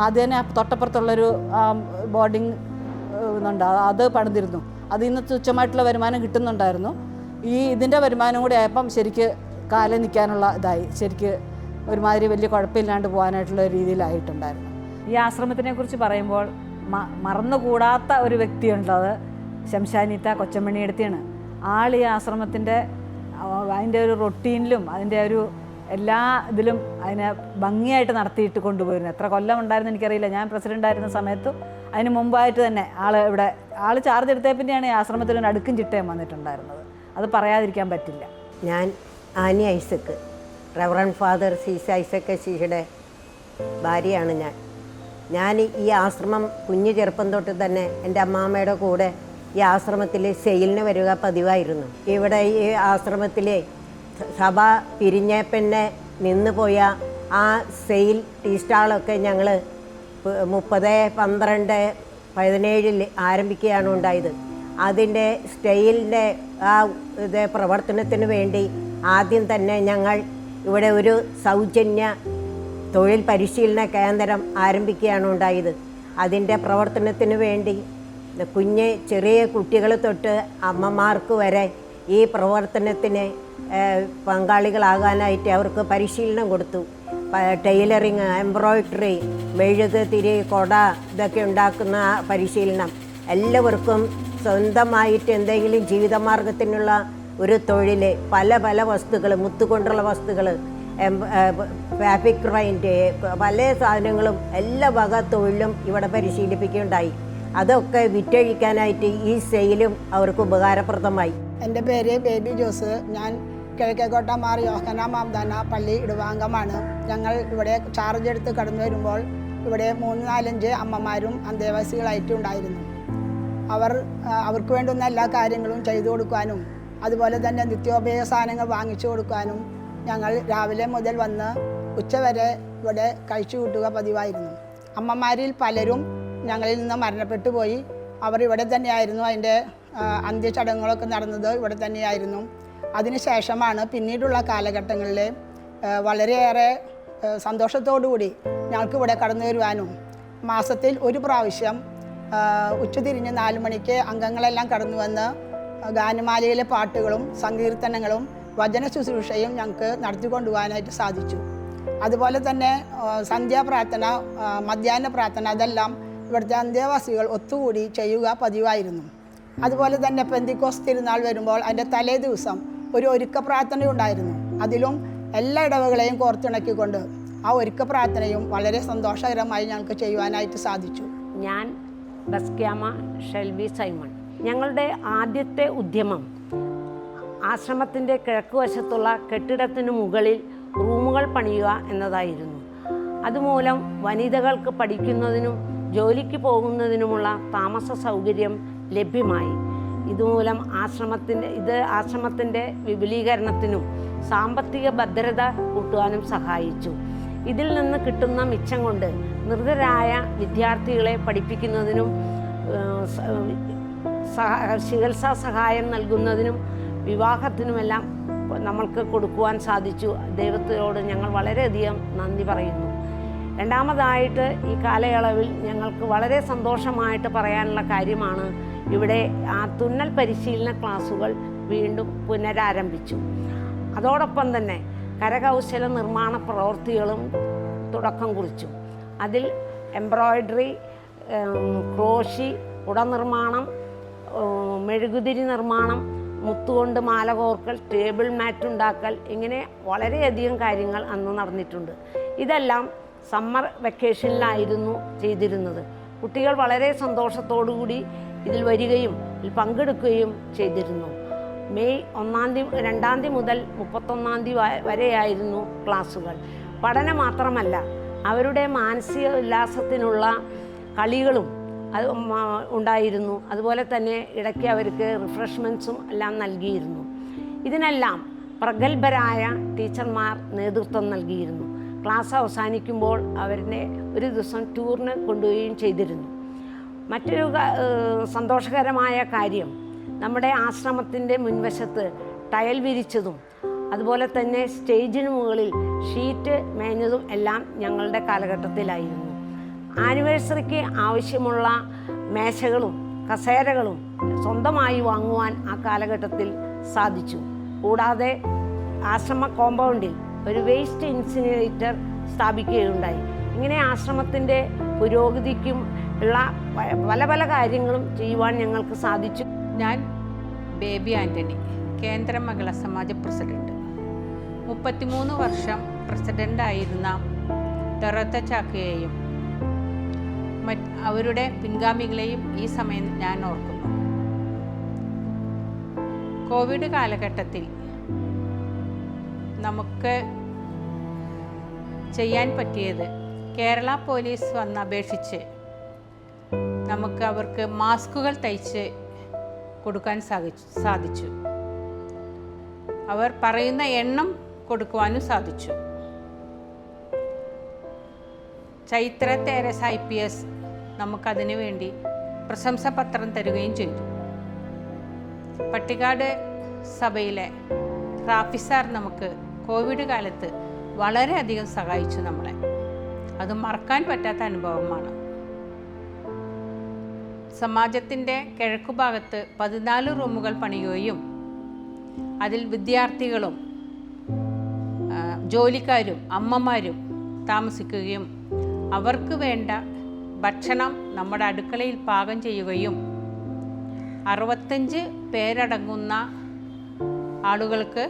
Speaker 15: ആദ്യം തന്നെ തൊട്ടപ്പുറത്തുള്ളൊരു ബോർഡിങ് ഇതുണ്ട്, അത് പണിതിരുന്നു. അതിൽ നിന്ന് തുച്ഛമായിട്ടുള്ള വരുമാനം കിട്ടുന്നുണ്ടായിരുന്നു. ഇതിൻ്റെ വരുമാനം കൂടി ആയപ്പം ശരിക്ക് കാലം നിൽക്കാനുള്ള ഇതായി, ശരിക്ക് ഒരുമാതിരി വലിയ കുഴപ്പമില്ലാണ്ട് പോകാനായിട്ടുള്ള രീതിയിലായിട്ടുണ്ടായിരുന്നു.
Speaker 16: ഈ ആശ്രമത്തിനെ കുറിച്ച് പറയുമ്പോൾ മറന്നുകൂടാത്ത ഒരു വ്യക്തിയുണ്ട്, അത് ശംശാനിത്ത കൊച്ചമണിയെടുത്തിയാണ്. ആൾ ഈ ആശ്രമത്തിൻ്റെ അതിൻ്റെ ഒരു റൊട്ടീനിലും അതിൻ്റെ ഒരു എല്ലാ ഇതിലും അതിനെ ഭംഗിയായിട്ട് നടത്തിയിട്ട് കൊണ്ടുപോയിരുന്നു. എത്ര കൊല്ലം ഉണ്ടായിരുന്നു എനിക്കറിയില്ല. ഞാൻ പ്രസിഡൻ്റായിരുന്ന സമയത്തും അതിന് മുമ്പായിട്ട് തന്നെ ആൾ ചാർജ് എടുത്തേ പിന്നെയാണ് ഈ ആശ്രമത്തിൽ ഒരു അടുക്കും ചിട്ടയും വന്നിട്ടുണ്ടായിരുന്നത്. അത് പറയാതിരിക്കാൻ പറ്റില്ല.
Speaker 17: ഞാൻ ആനി ഐസക്ക്, റവറൻ ഫാദർ സീസ ഐസക് കശീഷയുടെ ഭാര്യയാണ് ഞാൻ ഈ ആശ്രമം കുഞ്ഞു ചെറുപ്പം തൊട്ട് തന്നെ എൻ്റെ അമ്മാമ്മയുടെ കൂടെ ഈ ആശ്രമത്തിൽ സെയിലിന് വരിക പതിവായിരുന്നു. ഇവിടെ ഈ ആശ്രമത്തിൽ സഭ പിരിഞ്ഞ പിന്നെ നിന്ന് പോയ ആ സെയിൽ ടീ സ്റ്റാളൊക്കെ ഞങ്ങൾ 30/12/17 ആരംഭിക്കുകയാണ് ഉണ്ടായത്. അതിൻ്റെ സ്റ്റെയിലിൻ്റെ ആ പ്രവർത്തനത്തിന് വേണ്ടി ആദ്യം തന്നെ ഞങ്ങൾ ഇവിടെ ഒരു സൗജന്യ തൊഴിൽ പരിശീലന കേന്ദ്രം ആരംഭിക്കുകയാണ് ഉണ്ടായത്. അതിൻ്റെ പ്രവർത്തനത്തിന് വേണ്ടി ചെറിയ കുട്ടികൾ തൊട്ട് അമ്മമാർക്ക് വരെ ഈ പ്രവർത്തനത്തിന് പങ്കാളികളാകാനായിട്ട് അവർക്ക് പരിശീലനം കൊടുത്തു. ടൈലറിങ്, എംബ്രോയ്ഡറി, മെഴുക് തിരി, കൊട ഇതൊക്കെ ഉണ്ടാക്കുന്ന പരിശീലനം. എല്ലാവർക്കും സ്വന്തമായിട്ട് എന്തെങ്കിലും ജീവിതമാർഗത്തിനുള്ള ഒരു തൊഴിൽ, പല വസ്തുക്കൾ, മുത്തുകൊണ്ടുള്ള വസ്തുക്കൾ, ഫാബ്രിക് റൈൻറ്റ്, പല സാധനങ്ങളും എല്ലാ വക തൊഴിലും ഇവിടെ പരിശീലിപ്പിക്കുകയുണ്ടായി. അതൊക്കെ വിറ്റഴിക്കാനായിട്ട് ഈ സെയിലും അവർക്ക് ഉപകാരപ്രദമായി.
Speaker 18: എൻ്റെ പേര് ബേബി ജോസ്. ഞാൻ കിഴക്കേക്കോട്ട മാർ യോഹന മാംദാന പള്ളി ഇടുവാംഗമാണ്. ഞങ്ങൾ ഇവിടെ ചാർജ് എടുത്ത് കടന്നു വരുമ്പോൾ ഇവിടെ 3-4 അമ്മമാരും അന്തേവാസികളായിട്ടും ഉണ്ടായിരുന്നു. അവർക്ക് വേണ്ടുന്ന എല്ലാ കാര്യങ്ങളും ചെയ്തു കൊടുക്കാനും അതുപോലെ തന്നെ നിത്യോപയോഗ സാധനങ്ങൾ വാങ്ങിച്ചു കൊടുക്കാനും ഞങ്ങൾ രാവിലെ മുതൽ വന്ന് ഉച്ചവരെ ഇവിടെ കഴിച്ചു കൂട്ടുക പതിവായിരുന്നു. അമ്മമാരിൽ പലരും ഞങ്ങളിൽ നിന്ന് മരണപ്പെട്ടു പോയി. അവർ ഇവിടെ തന്നെയായിരുന്നു. അതിൻ്റെ അന്ത്യചടങ്ങുകളൊക്കെ നടന്നത് ഇവിടെ തന്നെയായിരുന്നു. അതിനുശേഷമാണ് പിന്നീടുള്ള കാലഘട്ടങ്ങളിൽ വളരെയേറെ സന്തോഷത്തോടുകൂടി ഞങ്ങൾക്ക് ഇവിടെ കടന്നു വരുവാനും മാസത്തിൽ ഒരു പ്രാവശ്യം ഉച്ചതിരിഞ്ഞ് 4 മണിക്ക് അംഗങ്ങളെല്ലാം കടന്നു വന്ന് ഗാനമാലയിലെ പാട്ടുകളും സങ്കീർത്തനങ്ങളും വചന ശുശ്രൂഷയും ഞങ്ങൾക്ക് നടത്തിക്കൊണ്ടുപോകാനായിട്ട് സാധിച്ചു. അതുപോലെ തന്നെ സന്ധ്യാപ്രാർത്ഥന, മധ്യാഹ്ന പ്രാർത്ഥന, അതെല്ലാം ഇവിടുത്തെ അന്തേവാസികൾ ഒത്തുകൂടി ചെയ്യുക പതിവായിരുന്നു. അതുപോലെ തന്നെ പെന്തിക്കോസ് തിരുനാൾ വരുമ്പോൾ അതിൻ്റെ തലേ ദിവസം ഒരു ഒരുക്ക പ്രാർത്ഥന ഉണ്ടായിരുന്നു. അതിലും എല്ലാ ഇടവകളെയും കോർത്തിണക്കിക്കൊണ്ട് ആ ഒരുക്ക പ്രാർത്ഥനയും വളരെ സന്തോഷകരമായി ഞങ്ങൾക്ക് ചെയ്യുവാനായിട്ട് സാധിച്ചു.
Speaker 19: ഞാൻ ബസ്ക്യാമ ഷെൽവി സൈമൺ. ഞങ്ങളുടെ ആദ്യത്തെ ഉദ്യമം ആശ്രമത്തിൻ്റെ കിഴക്കുവശത്തുള്ള കെട്ടിടത്തിന് മുകളിൽ റൂമുകൾ പണിയുക എന്നതായിരുന്നു. അതുമൂലം വനിതകൾക്ക് പഠിക്കുന്നതിനും ജോലിക്ക് പോകുന്നതിനുമുള്ള താമസ സൗകര്യം ലഭ്യമായി. ഇതുമൂലം ആശ്രമത്തിൻ്റെ വിപുലീകരണത്തിനും സാമ്പത്തിക ഭദ്രത കൂട്ടുവാനും സഹായിച്ചു. ഇതിൽ നിന്ന് കിട്ടുന്ന മിച്ചം കൊണ്ട് നിർധരായ വിദ്യാർത്ഥികളെ പഠിപ്പിക്കുന്നതിനും ചികിത്സാ സഹായം നൽകുന്നതിനും വിവാഹത്തിനുമെല്ലാം നമ്മൾക്ക് കൊടുക്കുവാൻ സാധിച്ചു. ദൈവത്തോട് ഞങ്ങൾ വളരെയധികം നന്ദി പറയുന്നു. രണ്ടാമതായിട്ട് ഈ കാലയളവിൽ ഞങ്ങൾക്ക് വളരെ സന്തോഷമായിട്ട് പറയാനുള്ള കാര്യമാണ് ഇവിടെ തുന്നൽ പരിശീലന ക്ലാസ്സുകൾ വീണ്ടും പുനരാരംഭിച്ചു. അതോടൊപ്പം തന്നെ കരകൗശല നിർമ്മാണ പ്രവൃത്തികളും തുടക്കം കുറിച്ചു. അതിൽ എംബ്രോയ്ഡറി, ക്രോഷി, കുടനിർമ്മാണം, മെഴുകുതിരി നിർമ്മാണം, മുത്തുകൊണ്ട് മാല കോർക്കൽ, ടേബിൾ മാറ്റ് ഉണ്ടാക്കൽ, ഇങ്ങനെ വളരെയധികം കാര്യങ്ങൾ അന്ന് നടന്നിട്ടുണ്ട്. ഇതെല്ലാം സമ്മർ വെക്കേഷനിലായിരുന്നു ചെയ്തിരുന്നത്. കുട്ടികൾ വളരെ സന്തോഷത്തോടുകൂടി ഇതിൽ വരികയും ഇതിൽ പങ്കെടുക്കുകയും ചെയ്തിരുന്നു. മെയ് 2 തീയതി മുതൽ 31 തീയതി വരെയായിരുന്നു ക്ലാസ്സുകൾ. പഠനം മാത്രമല്ല, അവരുടെ മാനസിക ഉല്ലാസത്തിനുള്ള കളികളും അത് ഉണ്ടായിരുന്നു. അതുപോലെ തന്നെ ഇടയ്ക്ക് അവർക്ക് റിഫ്രഷ്മെൻറ്റ്സും എല്ലാം നൽകിയിരുന്നു. ഇതിനെല്ലാം പ്രഗത്ഭരായ ടീച്ചർമാർ നേതൃത്വം നൽകിയിരുന്നു. ക്ലാസ് അവസാനിക്കുമ്പോൾ അവരെ ഒരു ദിവസം ടൂറിന് കൊണ്ടുപോവുകയും ചെയ്തിരുന്നു. മറ്റൊരു സന്തോഷകരമായ കാര്യം, നമ്മുടെ ആശ്രമത്തിൻ്റെ മുൻവശത്ത് ടയൽ വിരിച്ചതും അതുപോലെ തന്നെ സ്റ്റേജിന് മുകളിൽ ഷീറ്റ് മേഞ്ഞതും എല്ലാം ഞങ്ങളുടെ കാലഘട്ടത്തിലായിരുന്നു. ആനിവേഴ്സറിക്ക് ആവശ്യമുള്ള മേശകളും കസേരകളും സ്വന്തമായി വാങ്ങുവാൻ ആ കാലഘട്ടത്തിൽ സാധിച്ചു. കൂടാതെ ആശ്രമ കോമ്പൗണ്ടിൽ ഒരു വേസ്റ്റ് ഇൻസിനറേറ്റർ സ്ഥാപിക്കുകയുണ്ടായി. ഇങ്ങനെ ആശ്രമത്തിൻ്റെ പുരോഗതിക്കും ഉള്ള പല കാര്യങ്ങളും ചെയ്യുവാൻ ഞങ്ങൾക്ക് സാധിച്ചു.
Speaker 20: ഞാൻ ബേബി ആൻ്റണി, കേന്ദ്ര മഹിളാ സമാജ പ്രസിഡന്റ്. 33 വർഷം പ്രസിഡൻ്റായിരുന്ന ഡൊറോത്ത ചാക്കോയെയും അവരുടെ പിൻഗാമികളെയും ഈ സമയം ഞാൻ ഓർക്കുന്നു. കോവിഡ് കാലഘട്ടത്തിൽ നമുക്ക് ചെയ്യാൻ പറ്റിയത് കേരള പോലീസ് വന്ന് അപേക്ഷിച്ച് നമുക്ക് അവർക്ക് മാസ്കുകൾ തയ്ച്ച് കൊടുക്കാൻ സാധിച്ചു. അവർ പറയുന്ന എണ്ണം കൊടുക്കുവാനും സാധിച്ചു. ചൈത്ര തേരസ് IPS നമുക്കതിനു വേണ്ടി പ്രശംസാപത്രം തരികയും ചെയ്തു. പട്ടിക്കാട് സഭയിലെ റാഫി സാർ നമുക്ക് കോവിഡ് കാലത്ത് വളരെയധികം സഹായിച്ചു നമ്മളെ. അത് മറക്കാൻ പറ്റാത്ത അനുഭവമാണ്. സമാജത്തിൻ്റെ കിഴക്കുഭാഗത്ത് 14 റൂമുകൾ പണിയുകയും അതിൽ വിദ്യാർത്ഥികളും ജോലിക്കാരും അമ്മമാരും താമസിക്കുകയും അവർക്ക് വേണ്ട ഭക്ഷണം നമ്മുടെ അടുക്കളയിൽ പാകം ചെയ്യുകയും 65 പേരടങ്ങുന്ന ആളുകൾക്ക്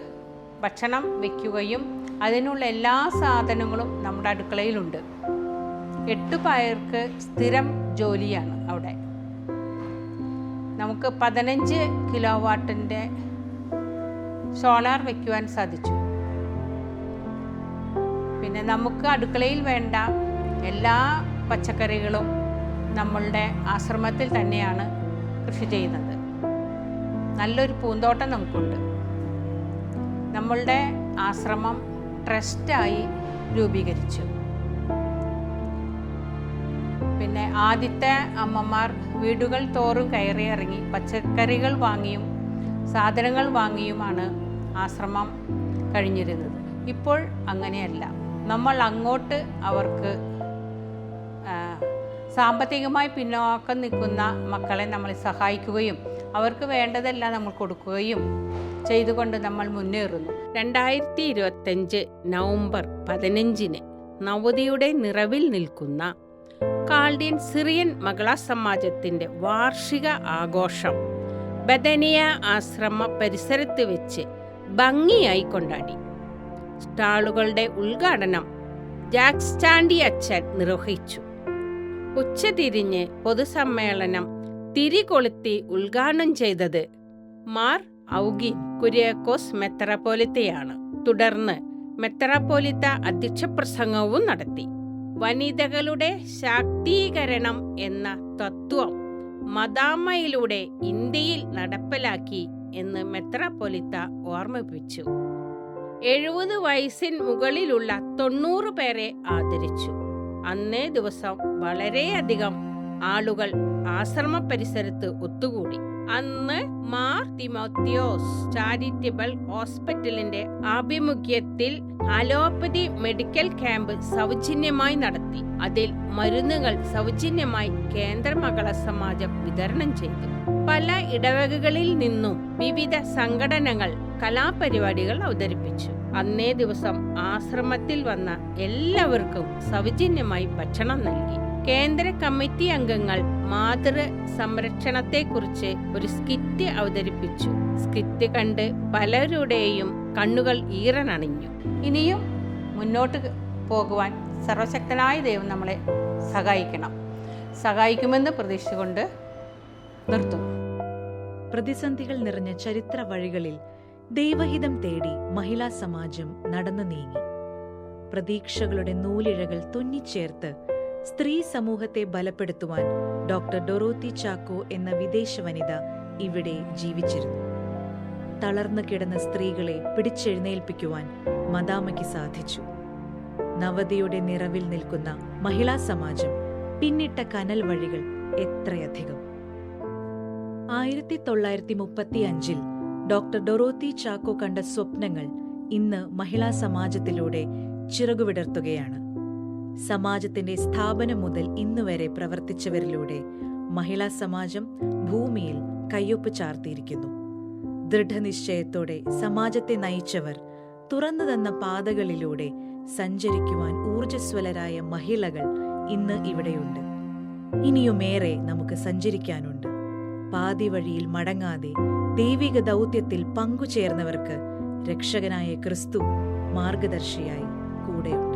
Speaker 20: ഭക്ഷണം വയ്ക്കുകയും അതിനുള്ള എല്ലാ സാധനങ്ങളും നമ്മുടെ അടുക്കളയിലുണ്ട്. 8 പേർക്ക് സ്ഥിരം ജോലിയാണ് അവിടെ. നമുക്ക് 15 കിലോവാട്ടിൻ്റെ സോളാർ വയ്ക്കുവാൻ സാധിച്ചു. പിന്നെ നമുക്ക് അടുക്കളയിൽ വേണ്ട എല്ലാ പച്ചക്കറികളും നമ്മളുടെ ആശ്രമത്തിൽ തന്നെയാണ് കൃഷി ചെയ്യുന്നത്. നല്ലൊരു പൂന്തോട്ടം നമുക്കുണ്ട്. നമ്മളുടെ ആശ്രമം ട്രസ്റ്റായി രൂപീകരിച്ചു. പിന്നെ ആദ്യത്തെ അമ്മമാർ വീടുകൾ തോറും കയറി ഇറങ്ങി പച്ചക്കറികൾ വാങ്ങിയും സാധനങ്ങൾ വാങ്ങിയുമാണ് ആശ്രമം കഴിഞ്ഞിരുന്നത്. ഇപ്പോൾ അങ്ങനെയല്ല. നമ്മൾ അങ്ങോട്ട് അവർക്ക് സാമ്പത്തികമായി പിന്നോക്കം നിൽക്കുന്ന മക്കളെ നമ്മൾ സഹായിക്കുകയും അവർക്ക് വേണ്ടതെല്ലാം നമ്മൾ കൊടുക്കുകയും ചെയ്തുകൊണ്ട് നമ്മൾ മുന്നേറുന്നു.
Speaker 11: 2025 നവംബർ 15 നവതിയുടെ നിറവിൽ നിൽക്കുന്ന കാൾഡിയൻ സിറിയൻ മഹിളാ സമാജത്തിൻ്റെ വാർഷിക ആഘോഷം ബദനിയ ആശ്രമ പരിസരത്ത് വെച്ച് ഭംഗിയായി കൊണ്ടാടി. സ്റ്റാളുകളുടെ ഉദ്ഘാടനം ജാക്സ് ചാണ്ടി അച്ഛൻ നിർവഹിച്ചു. ഉച്ചതിരിഞ്ഞ് പൊതുസമ്മേളനം തിരികൊളുത്തി ഉദ്ഘാടനം ചെയ്തത് മാർ ഔഗീൻ കുര്യാക്കോസ് മെത്രാപ്പോലിത്തയാണ്. തുടർന്ന് മെത്രാപ്പോലിത്ത അധ്യക്ഷ പ്രസംഗവും നടത്തി. വനിതകളുടെ ശാക്തീകരണം എന്ന തത്വം മദാമയിലൂടെ ഇന്ത്യയിൽ നടപ്പിലാക്കി എന്ന് മെത്രാപ്പൊലിത്ത ഓർമ്മിപ്പിച്ചു. 70 വയസ്സിന് മുകളിലുള്ള 90 പേരെ ആദരിച്ചു. അന്നേ ദിവസം വളരെയധികം ആളുകൾ ആശ്രമ പരിസരത്ത് ഒത്തുകൂടി. അന്ന് മാർ തിമോത്തിയോസ് ചാരിറ്റബിൾ ഹോസ്പിറ്റലിന്റെ ആഭിമുഖ്യത്തിൽ അലോപ്പതി മെഡിക്കൽ ക്യാമ്പ് സൗജന്യമായി നടത്തി. അതിൽ മരുന്നുകൾ സൗജന്യമായി കേന്ദ്ര മഹിളാ സമാജം വിതരണം ചെയ്തു. പല ഇടവകകളിൽ നിന്നും വിവിധ സംഘടനകൾ കലാപരിപാടികൾ അവതരിപ്പിച്ചു. അന്നേ ദിവസം ആശ്രമത്തിൽ വന്ന എല്ലാവർക്കും സൗജന്യമായി ഭക്ഷണം നൽകി. കേന്ദ്ര കമ്മിറ്റി അംഗങ്ങൾ മാതൃ സംരക്ഷണത്തെക്കുറിച്ച് ഒരു സ്കിറ്റ് അവതരിപ്പിച്ചു. സ്കിറ്റ് കണ്ട് പലരുടെയും കണ്ണുകൾ ഈറനണിഞ്ഞു.
Speaker 20: ഇനിയും മുന്നോട്ട് പോകുവാൻ സർവശക്തനായ ദൈവം നമ്മളെ സഹായിക്കുമെന്ന് പ്രതീക്ഷിച്ചുകൊണ്ട് നിർത്തുന്നു.
Speaker 6: പ്രതിസന്ധികൾ നിറഞ്ഞ ചരിത്ര വഴികളിൽ ദൈവഹിതം തേടി മഹിളാ സമാജം നടന്നു നീങ്ങി. പ്രതീക്ഷകളുടെ നൂലിഴകൾ തുന്നിച്ചേർത്ത് സ്ത്രീ സമൂഹത്തെ ബലപ്പെടുത്തുവാൻ ഡോക്ടർ ഡൊറോത്തി ചാക്കോ എന്ന വിദേശ വനിത ഇവിടെ ജീവിച്ചിരുന്നു. തളർന്നു കിടന്ന സ്ത്രീകളെ പിടിച്ചെഴുന്നേൽപ്പിക്കുവാൻ മദാമയ്ക്ക് സാധിച്ചു. നവതിയുടെ നിറവിൽ നിൽക്കുന്ന മഹിളാ സമാജം പിന്നിട്ട കനൽ വഴികൾ എത്രയധികം. 1935 ഡോക്ടർ ഡൊറോത്തി ചാക്കോ കണ്ട സ്വപ്നങ്ങൾ ഇന്ന് മഹിളാ സമാജത്തിലൂടെ ചിറകുവിടർത്തുകയാണ്. സമാജത്തിന്റെ സ്ഥാപനം മുതൽ ഇന്നുവരെ പ്രവർത്തിച്ചവരിലൂടെ മഹിളാ സമാജം ഭൂമിയിൽ കയ്യൊപ്പ് ചാർത്തിയിരിക്കുന്നു. ദൃഢനിശ്ചയത്തോടെ സമാജത്തെ നയിച്ചവർ തുറന്നു തന്ന പാതകളിലൂടെ സഞ്ചരിക്കുവാൻ ഊർജ്ജസ്വലരായ മഹിളകൾ ഇന്ന് ഇവിടെയുണ്ട്. ഇനിയുമേറെ നമുക്ക് സഞ്ചരിക്കാനുണ്ട്. പാതി വഴിയിൽ മടങ്ങാതെ ദൈവിക ദൗത്യത്തിൽ പങ്കുചേർന്നവർക്ക് രക്ഷകനായ ക്രിസ്തു മാർഗദർശിയായി കൂടെയുണ്ട്.